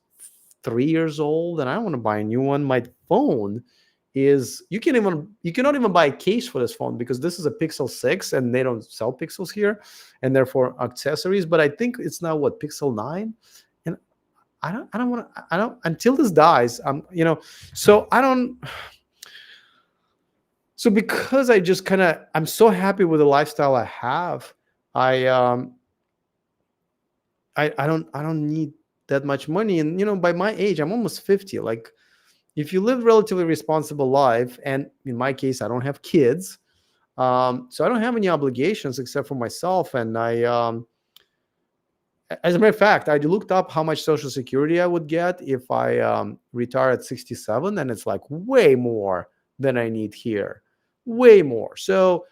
3 years old, and I don't want to buy a new one. My phone is you cannot even buy a case for this phone because this is a Pixel 6 and they don't sell Pixels here, and therefore accessories. But I think it's now what, Pixel 9, and I don't want to I don't until this dies. So I don't. So because I just kind of I'm so happy with the lifestyle I have. I I don't need that much money, and by my age I'm almost 50. Like, if you live relatively responsible life, and in my case I don't have kids, so I don't have any obligations except for myself. And as a matter of fact, I looked up how much Social Security I would get if I retire at 67, and it's like way more than I need here, way more. So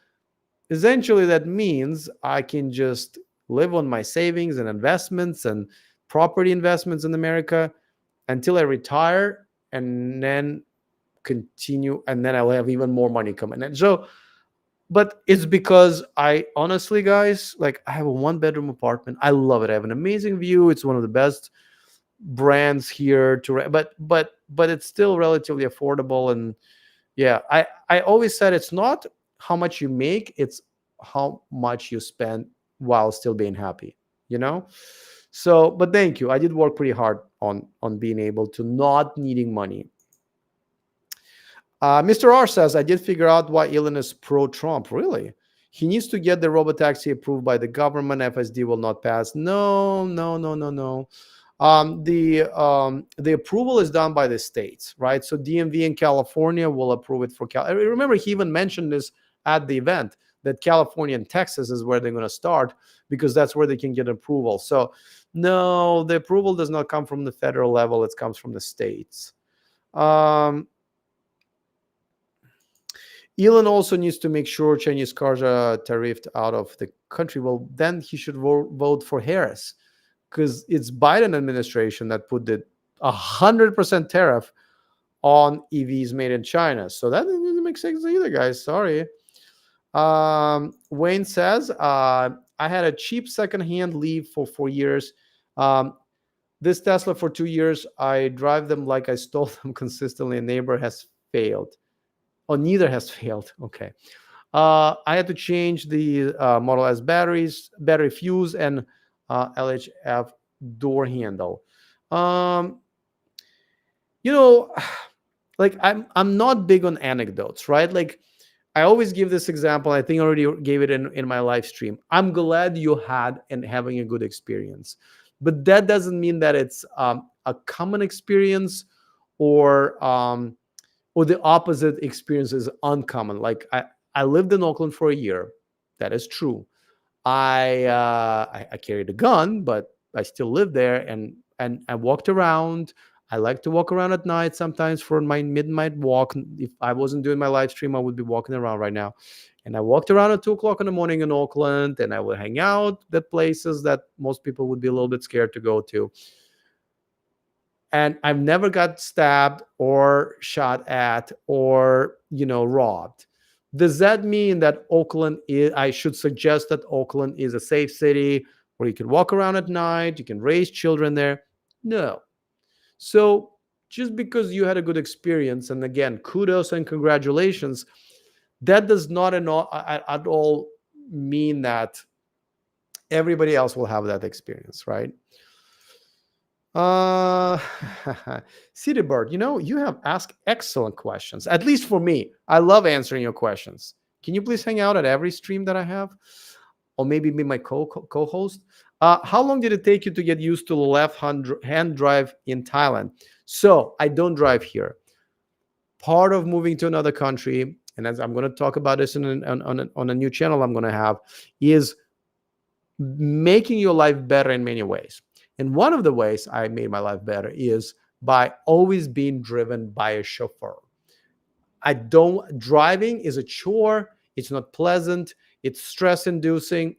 essentially, that means I can just live on my savings and investments and property investments in America until I retire, and then continue, and then I'll have even more money coming in. So, but it's because I honestly, guys, like, I have a 1 bedroom apartment. I love it. I have an amazing view. It's one of the best brands here to rent, but it's still relatively affordable. And yeah, I always said it's not how much you make, it's how much you spend while still being happy, you know? So, but thank you. I did work pretty hard on being able to not needing money. Mr. R says, I did figure out why Elon is pro-Trump. Really? He needs to get the robotaxi approved by the government. FSD will not pass. No, no, no, no, no. The approval is done by the states, right? So DMV in California will approve it for Cal. I remember he even mentioned this at the event, that California and Texas is where they're going to start, because that's where they can get approval. So no, the approval does not come from the federal level. It comes from the states. Elon also needs to make sure Chinese cars are tariffed out of the country. Well, then he should vote for Harris, because it's Biden administration that put the 100% tariff on EVs made in China. So that doesn't make sense either, guys. Sorry. Wayne says, I had a cheap secondhand Leaf for 4 years. This Tesla for 2 years. I drive them like I stole them consistently. A neighbor has failed. Oh, neither has failed. Okay. I had to change the Model S battery fuse, and LHF door handle. You know, like, I'm not big on anecdotes, right? Like, I always give this example. I think I already gave it in my live stream. I'm glad you had and having a good experience, but that doesn't mean that it's a common experience, or the opposite experience is uncommon. Like, I lived in Oakland for a year. That is true. I carried a gun, but I still lived there, and I walked around. I like to walk around at night sometimes for my midnight walk. If I wasn't doing my live stream, I would be walking around right now. And I walked around at 2 o'clock in the morning in Oakland, and I would hang out at places that most people would be a little bit scared to go to. And I've never got stabbed or shot at or, robbed. Does that mean that I should suggest that Oakland is a safe city where you can walk around at night, you can raise children there? No. So just because you had a good experience, and again, kudos and congratulations, that does not at all mean that everybody else will have that experience, right? City Bird, you have asked excellent questions, at least for me. I love answering your questions. Can you please hang out at every stream that I have? Or maybe be my co-host? How long did it take you to get used to the left-hand drive in Thailand? So I don't drive here. Part of moving to another country, and as I'm going to talk about this on a new channel I'm going to have, is making your life better in many ways. And one of the ways I made my life better is by always being driven by a chauffeur. Driving is a chore. It's not pleasant. It's stress inducing.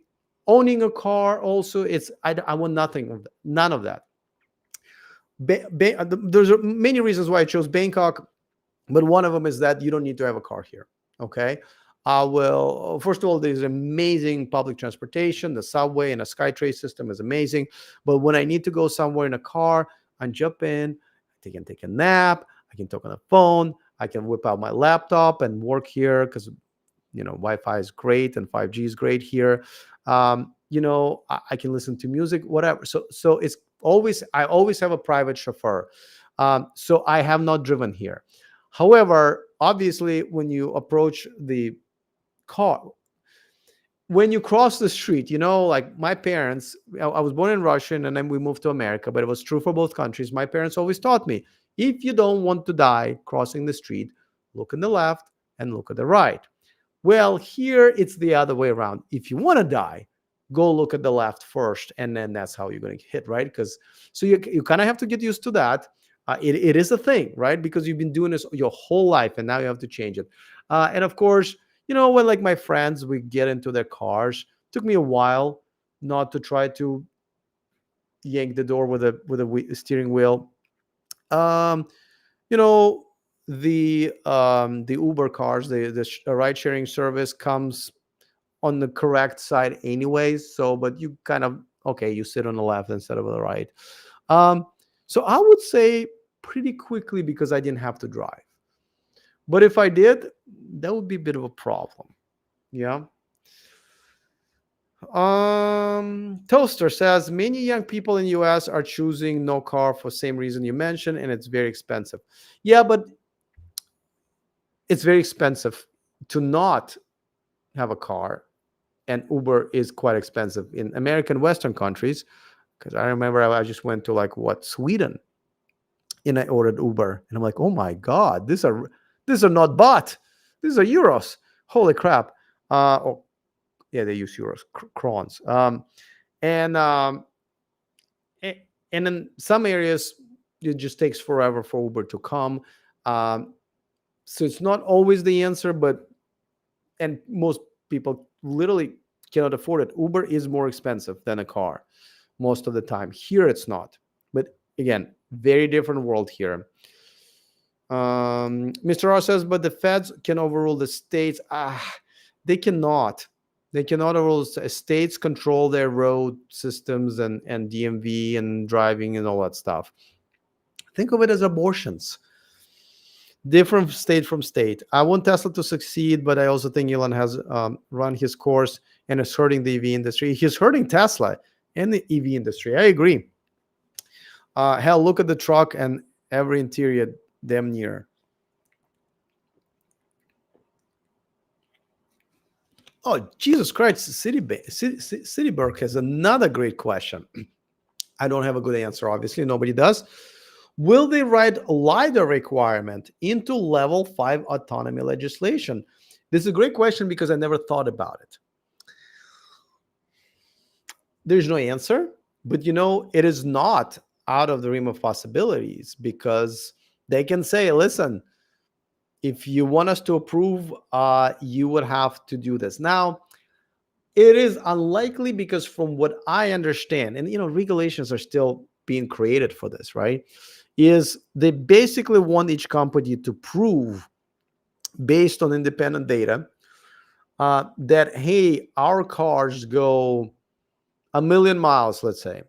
Owning a car also, I want none of that. There's many reasons why I chose Bangkok, but one of them is that you don't need to have a car here. Okay. First of all, there's amazing public transportation. The subway and a SkyTrain system is amazing. But when I need to go somewhere in a car, I jump in, I can take a nap, I can talk on the phone, I can whip out my laptop and work here because, Wi-Fi is great and 5G is great here. I can listen to music, whatever. So I always have a private chauffeur. So I have not driven here. However, obviously, when you approach the car, when you cross the street, like my parents, I was born in Russia and then we moved to America, but it was true for both countries. My parents always taught me, if you don't want to die crossing the street, look on the left and look at the right. Well, here it's the other way around. If you want to die, go look at the left first, and then that's how you're going to hit, right? So you kind of have to get used to that. It is a thing, right? Because you've been doing this your whole life, and now you have to change it. And of course, when like my friends, we get into their cars. It took me a while not to try to yank the door with a steering wheel. You know, the Uber cars, the ride sharing service comes on the correct side anyways. So, but you kind of you sit on the left instead of the right. So I would say pretty quickly because I didn't have to drive. But if I did, that would be a bit of a problem. Yeah. Toaster says many young people in the US are choosing no car for same reason you mentioned, and it's very expensive. Yeah, but it's very expensive to not have a car, and Uber is quite expensive in American Western countries. Because I remember I just went to Sweden, and I ordered Uber, and I'm like, oh my god, these are not baht, these are euros. Holy crap! Yeah, they use euros, crowns. And in some areas, it just takes forever for Uber to come. So it's not always the answer, and most people literally cannot afford it. Uber is more expensive than a car most of the time. Here it's not. But again, very different world here. Mr. R says, but the feds can overrule the states. They cannot. They cannot overrule states. Control their road systems and DMV and driving and all that stuff. Think of it as abortions. Different state from state. I want Tesla to succeed, but I also think Elon has run his course and is hurting the EV industry. He's hurting Tesla and the EV industry. I agree. Hell, look at the truck and every interior damn near. Oh, Jesus Christ. Cityberg has another great question. I don't have a good answer, obviously. Nobody does. Will they write a LiDAR requirement into level 5 autonomy legislation? This is a great question because I never thought about it. There's no answer, but it is not out of the realm of possibilities because they can say, listen, if you want us to approve, you would have to do this. Now, it is unlikely because from what I understand, and regulations are still being created for this, right? Is they basically want each company to prove based on independent data that, hey, our cars go 1 million miles, let's say,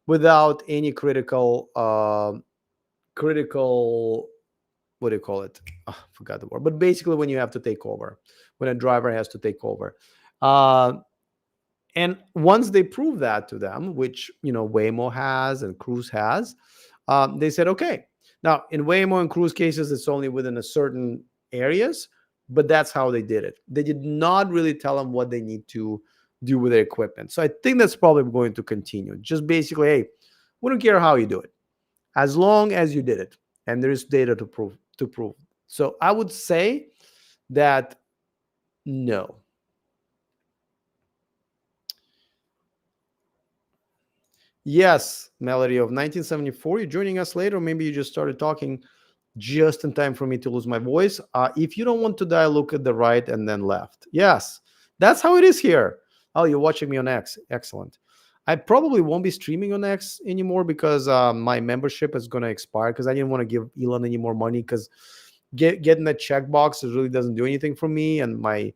without any critical, what do you call it? Oh, I forgot the word. But basically when you have to take over, when a driver has to take over. And once they prove that to them, which, Waymo has and Cruise has, they said, okay. Now, in Waymo and Cruise cases, it's only within a certain areas, but that's how they did it. They did not really tell them what they need to do with their equipment. So I think that's probably going to continue. Just basically, hey, we don't care how you do it, as long as you did it, and there is data to prove. So I would say that no. Yes, Melody of 1974. You're joining us later. Maybe you just started talking just in time for me to lose my voice. If you don't want to die, look at the right and then left. Yes, that's how it is here. Oh, you're watching me on X. Excellent. I probably won't be streaming on X anymore because my membership is going to expire, because I didn't want to give Elon any more money, because getting that checkbox really doesn't do anything for me, and my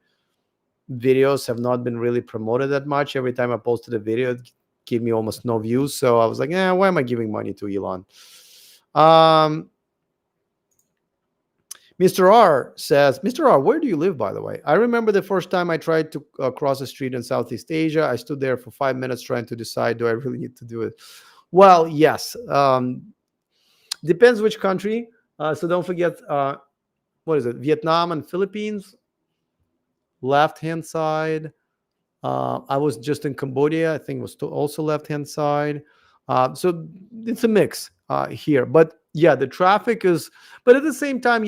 videos have not been really promoted that much. Every time I posted a video, it gave me almost no views. So I was like, why am I giving money to Elon? Mr. R says, Mr. R, where do you live, by the way? I remember the first time I tried to cross a street in Southeast Asia. I stood there for 5 minutes trying to decide, do I really need to do it? Well, yes. Depends which country. So don't forget, what is it? Vietnam and Philippines, left-hand side. I was just in Cambodia. I think it was also left-hand side. So it's a mix here. But yeah, the traffic is, but at the same time,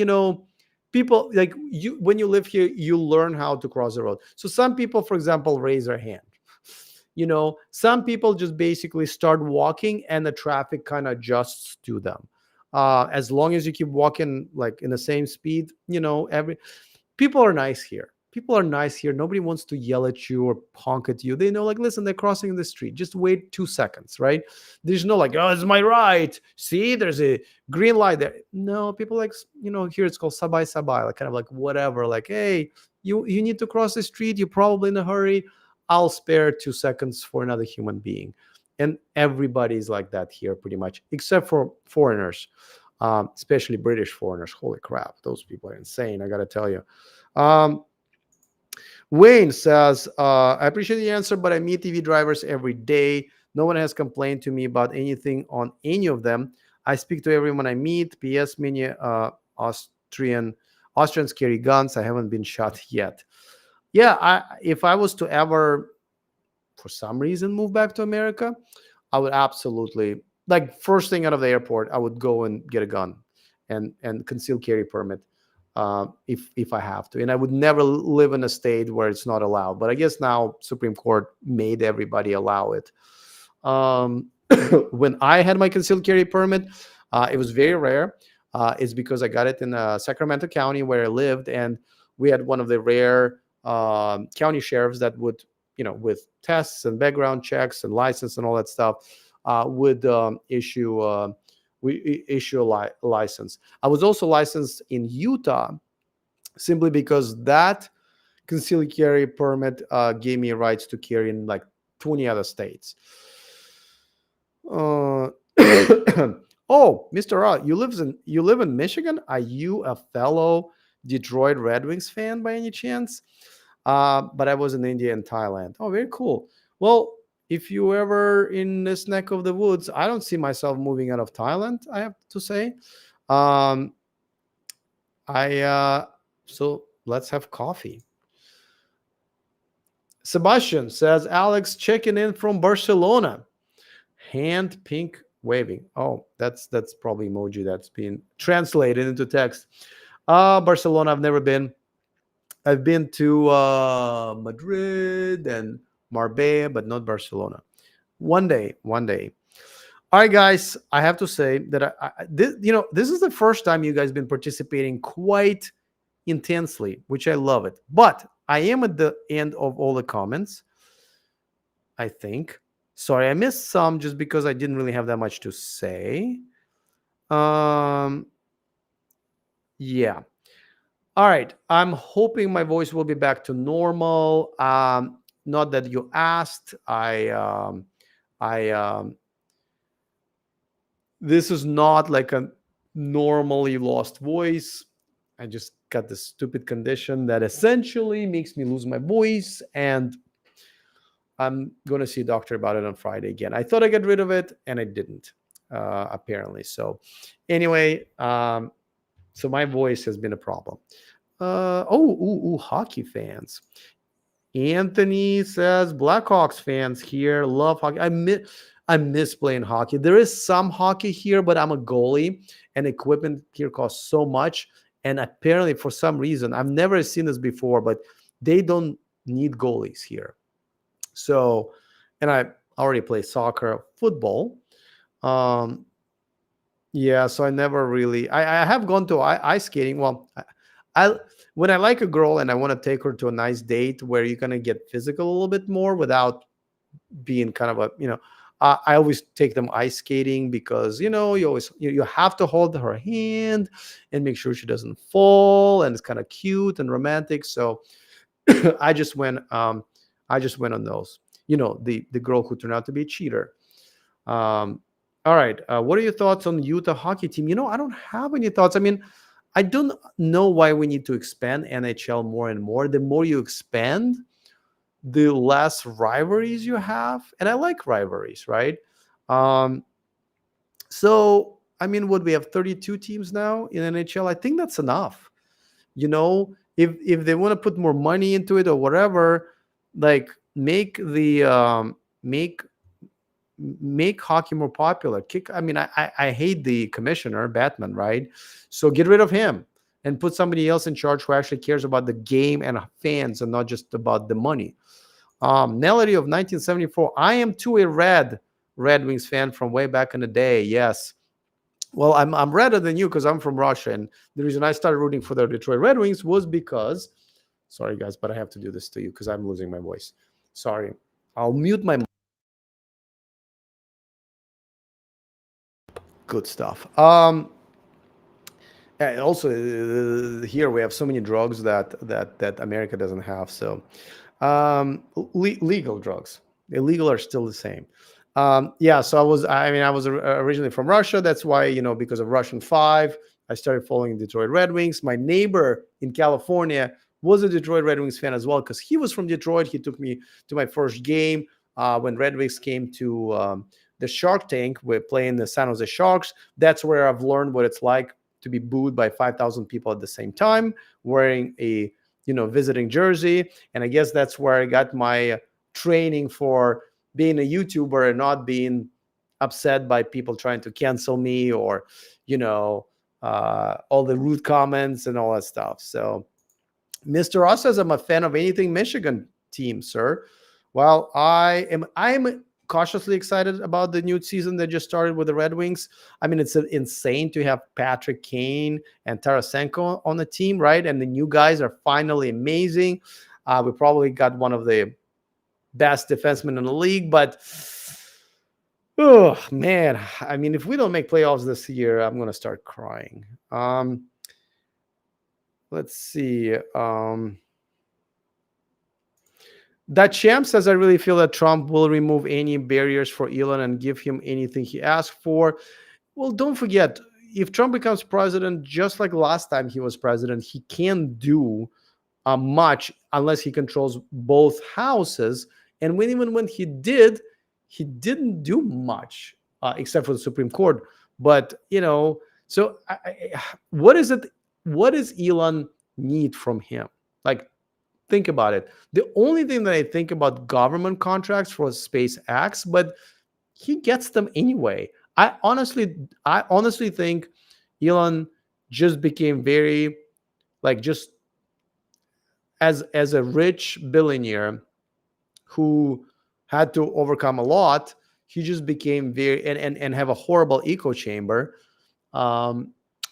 people like you, when you live here, you learn how to cross the road. So some people, for example, raise their hand. Some people just basically start walking and the traffic kind of adjusts to them. As long as you keep walking like in the same speed, people are nice here. People are nice here. Nobody wants to yell at you or honk at you. They know, like, listen, they're crossing the street. Just wait 2 seconds, right? There's no like, oh, it's my right. See, there's a green light there. No, people like, here it's called sabay sabay, like kind of like whatever. Like, hey, you need to cross the street. You're probably in a hurry. I'll spare 2 seconds for another human being. And everybody's like that here pretty much, except for foreigners, especially British foreigners. Holy crap, those people are insane, I got to tell you. Wayne says, I appreciate the answer, but I meet EV drivers every day. No one has complained to me about anything on any of them. I speak to everyone I meet. P.S. Many Austrians carry guns. I haven't been shot yet. Yeah, if I was to ever, for some reason, move back to America, I would absolutely, like, first thing out of the airport, I would go and get a gun and concealed carry permit. If I have to, and I would never live in a state where it's not allowed. But I guess now Supreme Court made everybody allow it. When I had my concealed carry permit, it was very rare. It's because I got it in Sacramento County where I lived, and we had one of the rare county sheriffs that would, with tests and background checks and license and all that stuff, would issue a license. I was also licensed in Utah simply because that concealed carry permit gave me rights to carry in like 20 other states. Oh, Mr. R, you live in Michigan? Are you a fellow Detroit Red Wings fan by any chance? But I was in India and Thailand. Oh, very cool. Well, if you ever in this neck of the woods, I don't see myself moving out of Thailand, I have to say. So let's have coffee. Sebastian says, Alex checking in from Barcelona. Hand pink waving. Oh, that's probably emoji that's being translated into text. Barcelona, I've never been. I've been to Madrid and Marbella, but not Barcelona. One day. All right, guys, I have to say that this is the first time you guys been participating quite intensely, which I love it. But I am at the end of all the comments, I think. Sorry, I missed some just because I didn't really have that much to say. Yeah. All right. I'm hoping my voice will be back to normal. Not that you asked. This is not like a normally lost voice. I just got this stupid condition that essentially makes me lose my voice, and I'm going to see a doctor about it on Friday again. I thought I got rid of it, and I didn't, apparently. So anyway, so my voice has been a problem. Hockey fans. Anthony says, Blackhawks fans here, love hockey. I miss playing hockey. There is some hockey here, but I'm a goalie, and equipment here costs so much. And apparently, for some reason, I've never seen this before, but they don't need goalies here. So, and I already play soccer, football. Yeah, so I never really, I have gone to ice skating. Well, when I like a girl and I want to take her to a nice date where you're going to get physical a little bit more without being kind of a, I always take them ice skating because you have to hold her hand and make sure she doesn't fall, and it's kind of cute and romantic. So I just went on those. The girl who turned out to be a cheater. All right. What are your thoughts on Utah hockey team? I don't have any thoughts. I mean, I don't know why we need to expand NHL more and more. The more you expand, the less rivalries you have. And I like rivalries, right? Um, so, I mean, what we have 32 teams now in NHL. I think that's enough. If they want to put more money into it or whatever, like make hockey more popular. I mean, I hate the commissioner, Batman, right? So get rid of him and put somebody else in charge who actually cares about the game and fans and not just about the money. Melody of 1974. I am too a Red Wings fan from way back in the day. Yes. Well, I'm redder than you because I'm from Russia, and the reason I started rooting for the Detroit Red Wings was because, sorry guys, but I have to do this to you because I'm losing my voice. Sorry, I'll mute my. Good stuff. And also here we have so many drugs that America doesn't have. So legal drugs, illegal are still the same. Yeah. So I was originally from Russia. That's why, because of Russian 5, I started following Detroit Red Wings. My neighbor in California was a Detroit Red Wings fan as well because he was from Detroit. He took me to my first game when Red Wings came to the Shark Tank. We're playing the San Jose Sharks. That's where I've learned what it's like to be booed by 5,000 people at the same time, wearing a visiting jersey. And I guess that's where I got my training for being a YouTuber and not being upset by people trying to cancel me or all the rude comments and all that stuff. So Mr. Ross says, I'm a fan of anything Michigan team, sir. Well, I'm cautiously excited about the new season that just started with the Red Wings. I mean, it's insane to have Patrick Kane and Tarasenko on the team, right? And the new guys are finally amazing. We probably got one of the best defensemen in the league, but oh man, I mean, if we don't make playoffs this year, I'm gonna start crying. Let's see. That champ says, I really feel that Trump will remove any barriers for Elon and give him anything he asked for. Well, don't forget, if Trump becomes president, just like last time he was president, he can't do much unless he controls both houses. And even when he did, he didn't do much except for the Supreme Court. But, so what is it? What does Elon need from him? Like, think about it. The only thing that I think about government contracts for SpaceX, but he gets them anyway. I honestly think Elon just became very just as a rich billionaire who had to overcome a lot. He just became very and have a horrible echo chamber.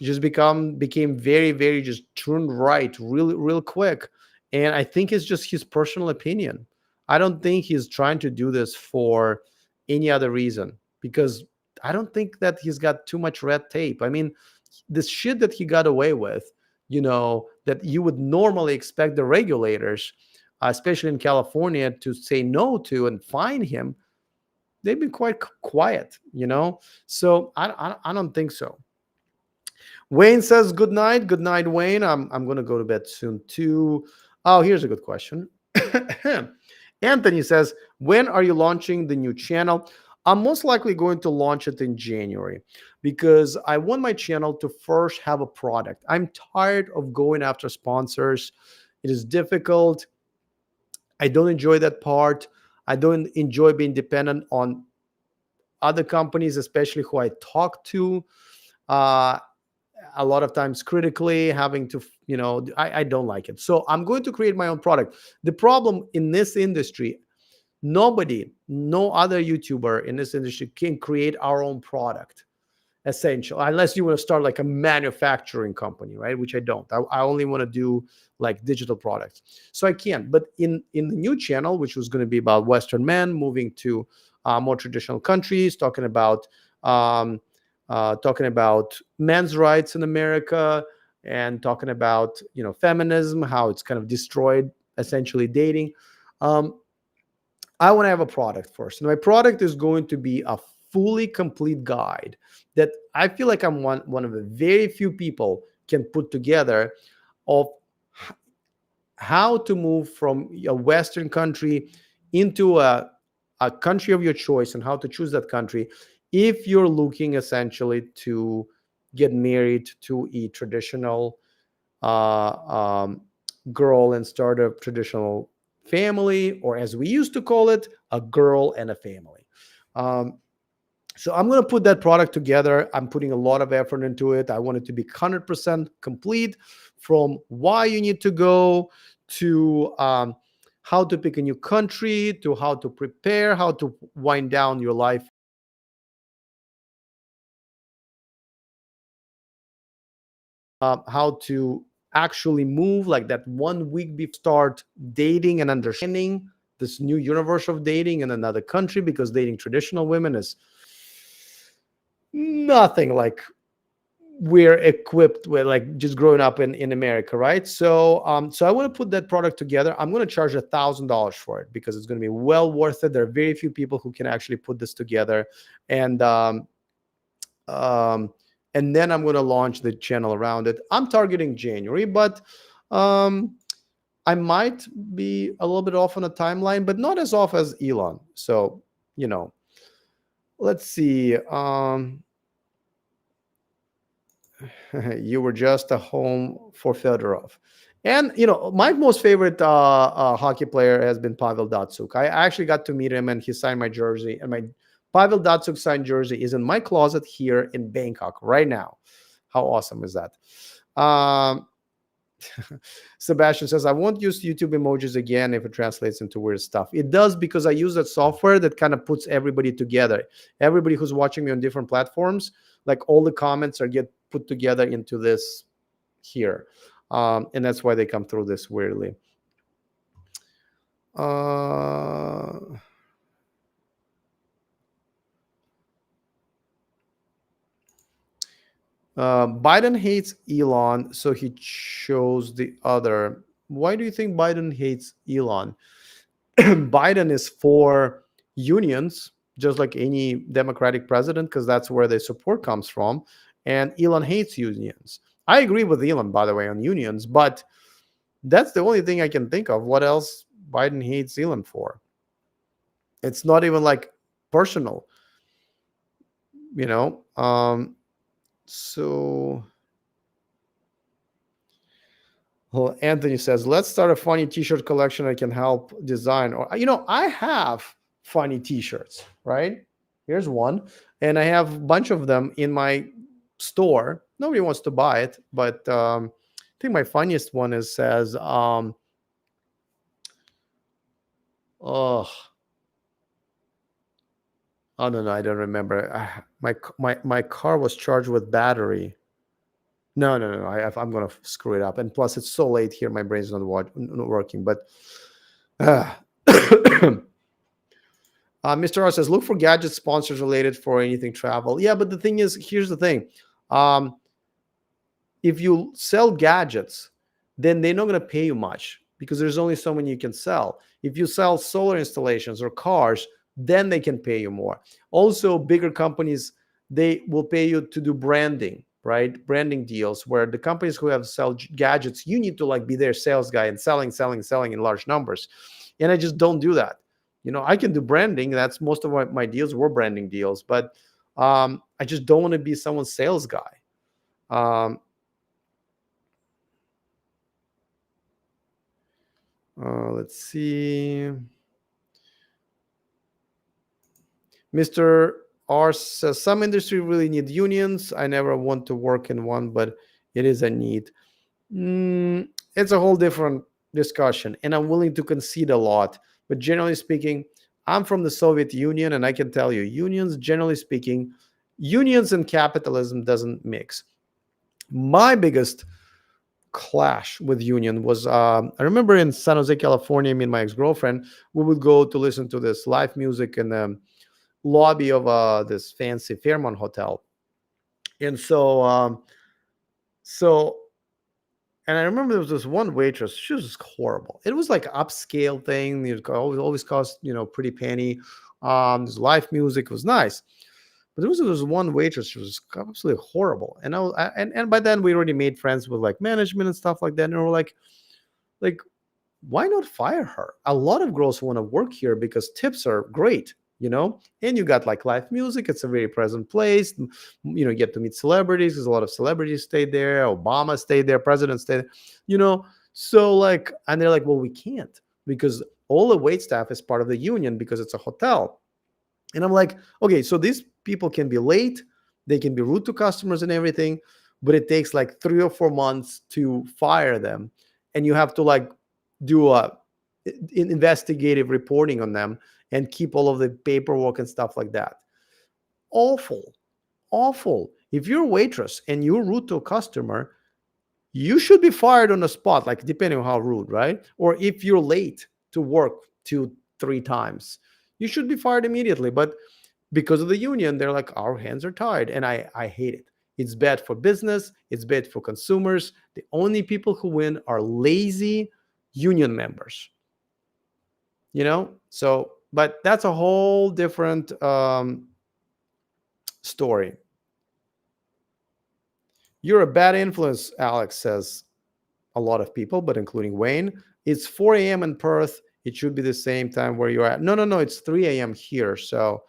Just became very, very just turned right real quick. And I think it's just his personal opinion. I don't think he's trying to do this for any other reason because I don't think that he's got too much red tape. I mean, this shit that he got away with, that you would normally expect the regulators, especially in California, to say no to and fine him, they've been quite quiet, So I don't think so. Wayne says, good night. Good night, Wayne. I'm going to go to bed soon too. Oh, here's a good question. Anthony says, when are you launching the new channel? I'm most likely going to launch it in January because I want my channel to first have a product. I'm tired of going after sponsors. It is difficult. I don't enjoy that part. I don't enjoy being dependent on other companies, especially who I talk to. A lot of times critically, having to, I don't like it. So I'm going to create my own product. The problem in this industry, no other YouTuber in this industry can create our own product. essential, unless you want to start like a manufacturing company, right? Which I don't. I only want to do like digital products. So I can't. But in the new channel, which was going to be about Western men moving to more traditional countries, um, talking about men's rights in America, and talking about feminism, how it's kind of destroyed essentially dating. Um, I want to have a product first. And my product is going to be a fully complete guide that I feel like I'm one of the very few people can put together of how to move from a Western country into a country of your choice, and how to choose that country if you're looking essentially to get married to a traditional uh, um, girl and start a traditional family, or as we used to call it, a girl and a family. Um, so I'm going to put that product together. I'm putting a lot of effort into it. I want it to be 100% complete, from why you need to go to how to pick a new country, to how to prepare, how to wind down your life, how to actually move like that 1 week before start dating and understanding this new universe of dating in another country, because dating traditional women is nothing like we're equipped with, like just growing up in America, right? So I want to put that product together. I'm going to charge $1,000 for it, because it's going to be well worth it. There are very few people who can actually put this together, and um, and then I'm going to launch the channel around it. I'm targeting January, but um, I might be a little bit off on a timeline, but not as off as Elon. So let's see. You were just a home for Fedorov. And my most favorite hockey player has been Pavel Datsuk. I actually got to meet him, and he signed my jersey. And my Pavel Datsuk signed jersey is in my closet here in Bangkok right now. How awesome is that? Um, Sebastian says, I won't use YouTube emojis again if it translates into weird stuff. It does, because I use that software that kind of puts everybody together. Everybody who's watching me on different platforms, like all the comments are get put together into this here. And that's why they come through this weirdly. Biden hates Elon, so he chose the other. Why do you think Biden hates Elon? Biden is for unions, just like any Democratic president, because that's where their support comes from. And Elon hates unions. I agree with Elon, by the way, on unions, but that's the only thing I can think of. What else Biden hates Elon for? It's not even like personal, you know. So well, Anthony says, let's start a funny t-shirt collection I can help design. Or I have funny t-shirts, right? Here's one. And I have a bunch of them in my store. Nobody wants to buy it, but I think my funniest one says, oh, I don't know. I don't remember. My car was charged with battery. No. I'm gonna screw it up. And plus, it's so late here. My brain's not working. But Mr. R says, look for gadget sponsors related for anything travel. Yeah, but the thing is, here's the thing. If you sell gadgets, then they're not going to pay you much, because there's only so many you can sell. If you sell solar installations or cars, then they can pay you more. Also, bigger companies, they will pay you to do branding, right? Branding deals, where the companies who have sell gadgets, you need to like be their sales guy and selling in large numbers. And I just don't do that. I can do branding. That's most of my deals were branding deals, but I just don't want to be someone's sales guy. Let's see. Mr. R says, some industry really need unions. I never want to work in one, but it is a need. It's a whole different discussion, and I'm willing to concede a lot. But generally speaking, I'm from the Soviet Union, and I can tell you, unions, generally speaking, Unions and capitalism doesn't mix. My biggest clash with union was I remember in San Jose, California, me and my ex-girlfriend, we would go to listen to this live music in the lobby of this fancy Fairmont hotel. And so and I remember there was this one waitress. She was just horrible. It was like upscale thing. It always cost pretty penny. This live music was nice, but there was one waitress. She was absolutely horrible. And and by then we already made friends with like management and stuff like that. And we were like, why not fire her? A lot of girls want to work here because tips are great, and you got like live music. It's a very present place. You get to meet celebrities because a lot of celebrities stayed there. Obama stayed there, president stayed there, so like, and they're like, well, we can't because all the wait staff is part of the union because it's a hotel. And I'm like, okay, so these people can be late, they can be rude to customers and everything, but it takes like 3 or 4 months to fire them, and you have to like do a investigative reporting on them and keep all of the paperwork and stuff like that. Awful, awful. If you're a waitress and you're rude to a customer, you should be fired on the spot, like depending on how rude, right? Or if you're late to work 2, 3 times, you should be fired immediately. But because of the union, they're like, our hands are tied. And I hate it. It's bad for business. It's bad for consumers. The only people who win are lazy union members. So, but that's a whole different story. You're a bad influence, Alex says a lot of people, but including Wayne. It's 4 a.m. in Perth. It should be the same time where you're at. No. It's 3 a.m. here. So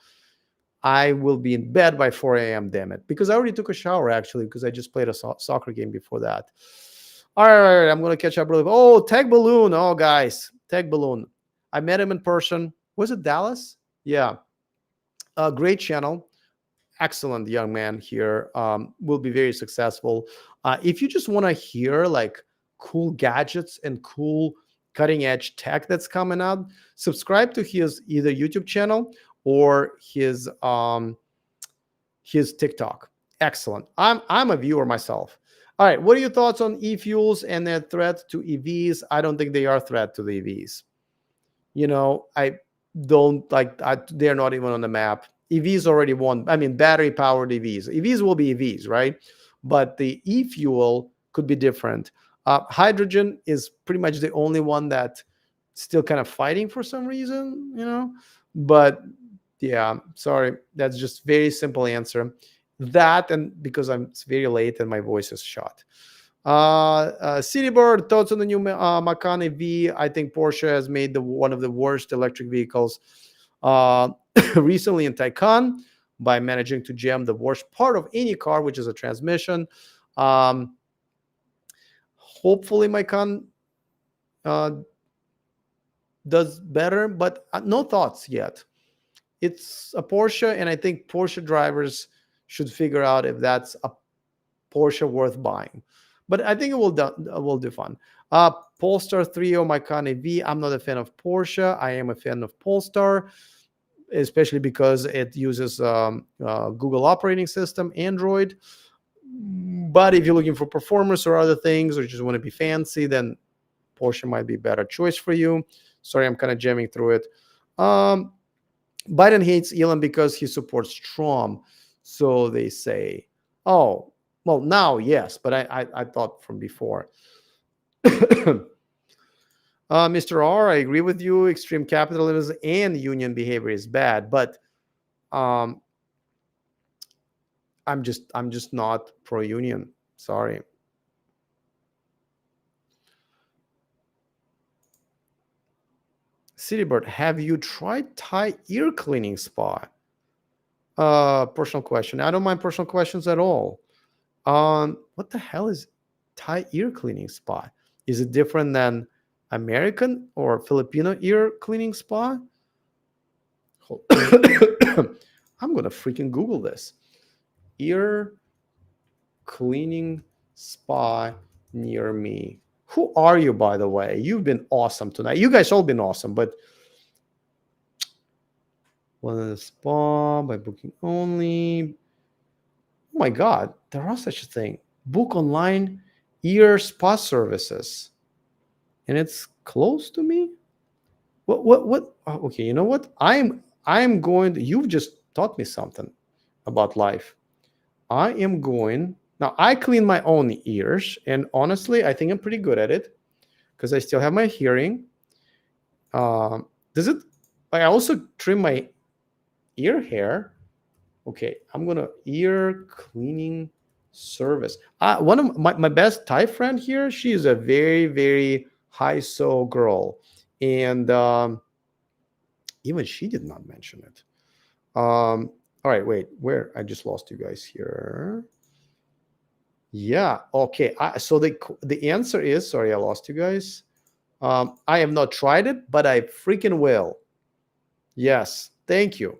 I will be in bed by 4 a.m. Damn it. Because I already took a shower, actually, because I just played a soccer game before that. All right. I'm going to catch up really. Oh, Tech Balloon. Oh, guys. Tech Balloon. I met him in person. Was it Dallas? Yeah. A great channel. Excellent young man here. Will be very successful. If you just want to hear like cool gadgets and cool cutting edge tech that's coming out, subscribe to his either YouTube channel or his TikTok. Excellent. I'm a viewer myself. All right. What are your thoughts on e-fuels and their threat to EVs? I don't think they are a threat to the EVs. I don't like. They're not even on the map. EVs already won. I mean, battery powered EVs. EVs will be EVs, right? But the e-fuel could be different. Hydrogen is pretty much the only one that still kind of fighting for some reason, But yeah, sorry, that's just very simple answer. That, and because it's very late and my voice is shot. Citybird, thoughts on the new Macan EV? I think Porsche has made one of the worst electric vehicles recently in Taycan by managing to jam the worst part of any car, which is a transmission. Hopefully Macan does better, but no thoughts yet. It's a Porsche, and I think Porsche drivers should figure out if that's a Porsche worth buying. But I think it will do fun. Polestar 3 Macan EV. I'm not a fan of Porsche. I am a fan of Polestar, especially because it uses Google operating system, Android. But if you're looking for performance or other things, or just want to be fancy, then Porsche might be a better choice for you. Sorry, I'm kind of jamming through it. Biden hates Elon because he supports Trump. So they say, oh, well, now, yes, but I thought from before. Mr. R, I agree with you. Extreme capitalism and union behavior is bad, but I'm just not pro-union. Sorry. Citybird, have you tried Thai ear cleaning spa? Personal question. I don't mind personal questions at all. What the hell is Thai ear cleaning spa? Is it different than American or Filipino ear cleaning spa? I'm gonna freaking Google this. Ear cleaning spa near me. Who are you, by the way? You've been awesome tonight. You guys all been awesome, but one of the spa by booking only. my God, there are such a thing. Book online ear spa services, and it's close to me. What? Oh, okay, you know what? I'm going. You've just taught me something about life. I am going now. I clean my own ears, and honestly, I think I'm pretty good at it because I still have my hearing. Does it? I also trim my ear hair. Okay, I'm gonna ear cleaning service. One of my best Thai friend here, she is a very, very high so girl. And even she did not mention it. All right, wait, where? I just lost you guys here. Yeah, okay. So the answer is, sorry, I lost you guys. I have not tried it, but I freaking will. Yes, thank you.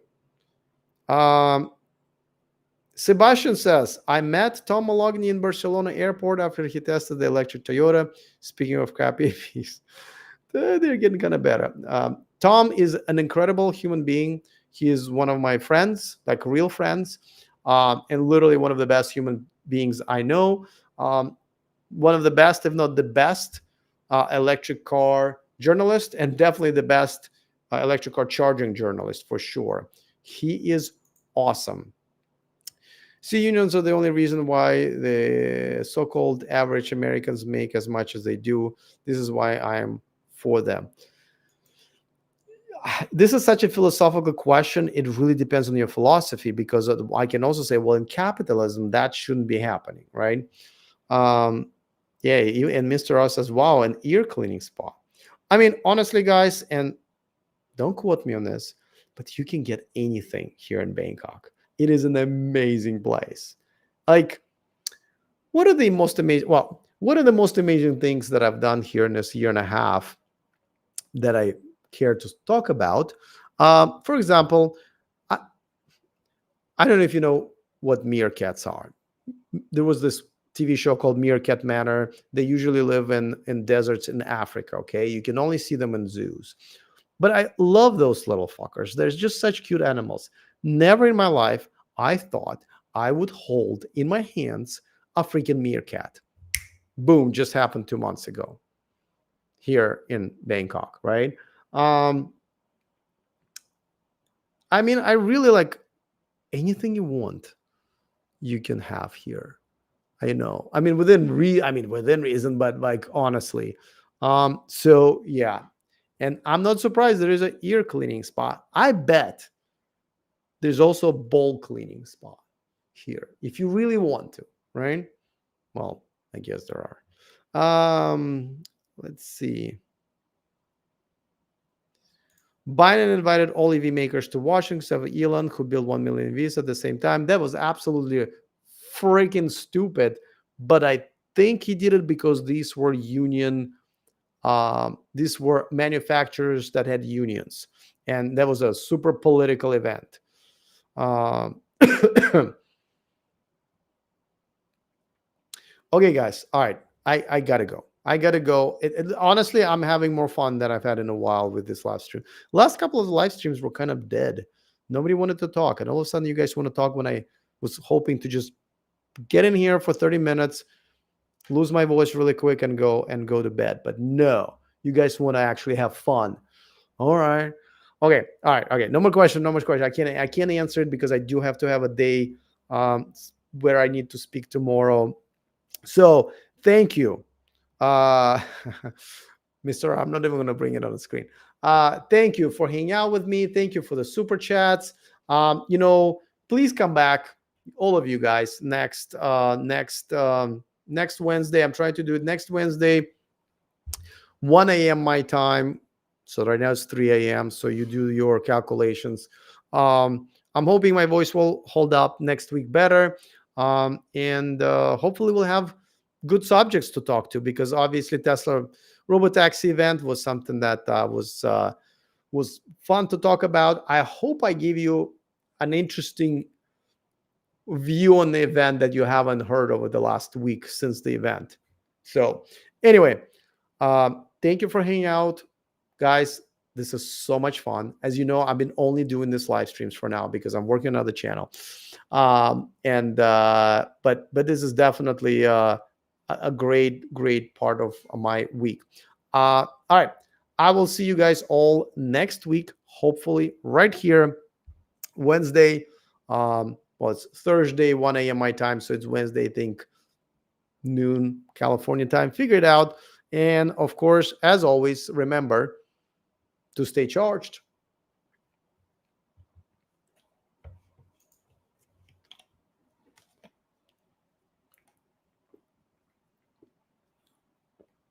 Sebastian says, I met Tom Malogny in Barcelona airport after he tested the electric Toyota. Speaking of crap EVs, they're getting kind of better. Tom is an incredible human being. He is one of my friends, like real friends, and literally one of the best human beings I know. One of the best, if not the best, electric car journalist, and definitely the best electric car charging journalist for sure. He is awesome. See, unions are the only reason why the so-called average Americans make as much as they do. This is why I am for them. This is such a philosophical question. It really depends on your philosophy, because I can also say, well, in capitalism, that shouldn't be happening, right? Yeah, and Mr. Ross says, wow, an ear cleaning spa. I mean, honestly, guys, and don't quote me on this, but you can get anything here in Bangkok. It is an amazing place. Like, what are the most amazing? Well, what are the most amazing things that I've done here in this year and a half that I care to talk about? For example, I don't know if you know what meerkats are. There was this TV show called Meerkat Manor. They usually live in deserts in Africa. Okay, you can only see them in zoos. But I love those little fuckers. There's just such cute animals. Never in my life I thought I would hold in my hands a freaking meerkat. Boom, just happened 2 months ago here in Bangkok, right? I mean, I really like anything you want, you can have here. I know. I mean, within reason, but like honestly. So yeah. And I'm not surprised there is an ear cleaning spot. I bet there's also a bowl cleaning spot here if you really want to, right? Well, I guess there are. Let's see. Biden invited all EV makers to Washington, except for Elon, who built 1 million EVs at the same time. That was absolutely freaking stupid. But I think he did it because these were these were manufacturers that had unions, and that was a super political event. Okay, guys. All right, I gotta go. Honestly, I'm having more fun than I've had in a while with this live stream. Last couple of live streams were kind of dead. Nobody wanted to talk, and all of a sudden, you guys want to talk when I was hoping to just get in here for 30 minutes, lose my voice really quick, and go to bed. But no, you guys want to actually have fun. All right. Okay. All right. Okay. No more question. I can't answer it because I do have to have a day where I need to speak tomorrow. So thank you. Mr. I'm not even going to bring it on the screen. Thank you for hanging out with me. Thank you for the super chats. Please come back, all of you guys, next Wednesday. I'm trying to do it next Wednesday, 1 a.m. my time. So right now it's 3 a.m. So you do your calculations. I'm hoping my voice will hold up next week better. And hopefully we'll have good subjects to talk to, because obviously Tesla Robotaxi event was something that was fun to talk about. I hope I gave you an interesting view on the event that you haven't heard over the last week since the event. So anyway, thank you for hanging out, guys. This is so much fun. As you know, I've been only doing this live streams for now because I'm working on another channel. And but this is definitely a great part of my week. All right, I will see you guys all next week, hopefully right here, Wednesday. Well, it's Thursday 1 a.m. my time, so it's Wednesday, I think, noon California time. Figure it out. And of course, as always, remember to stay charged.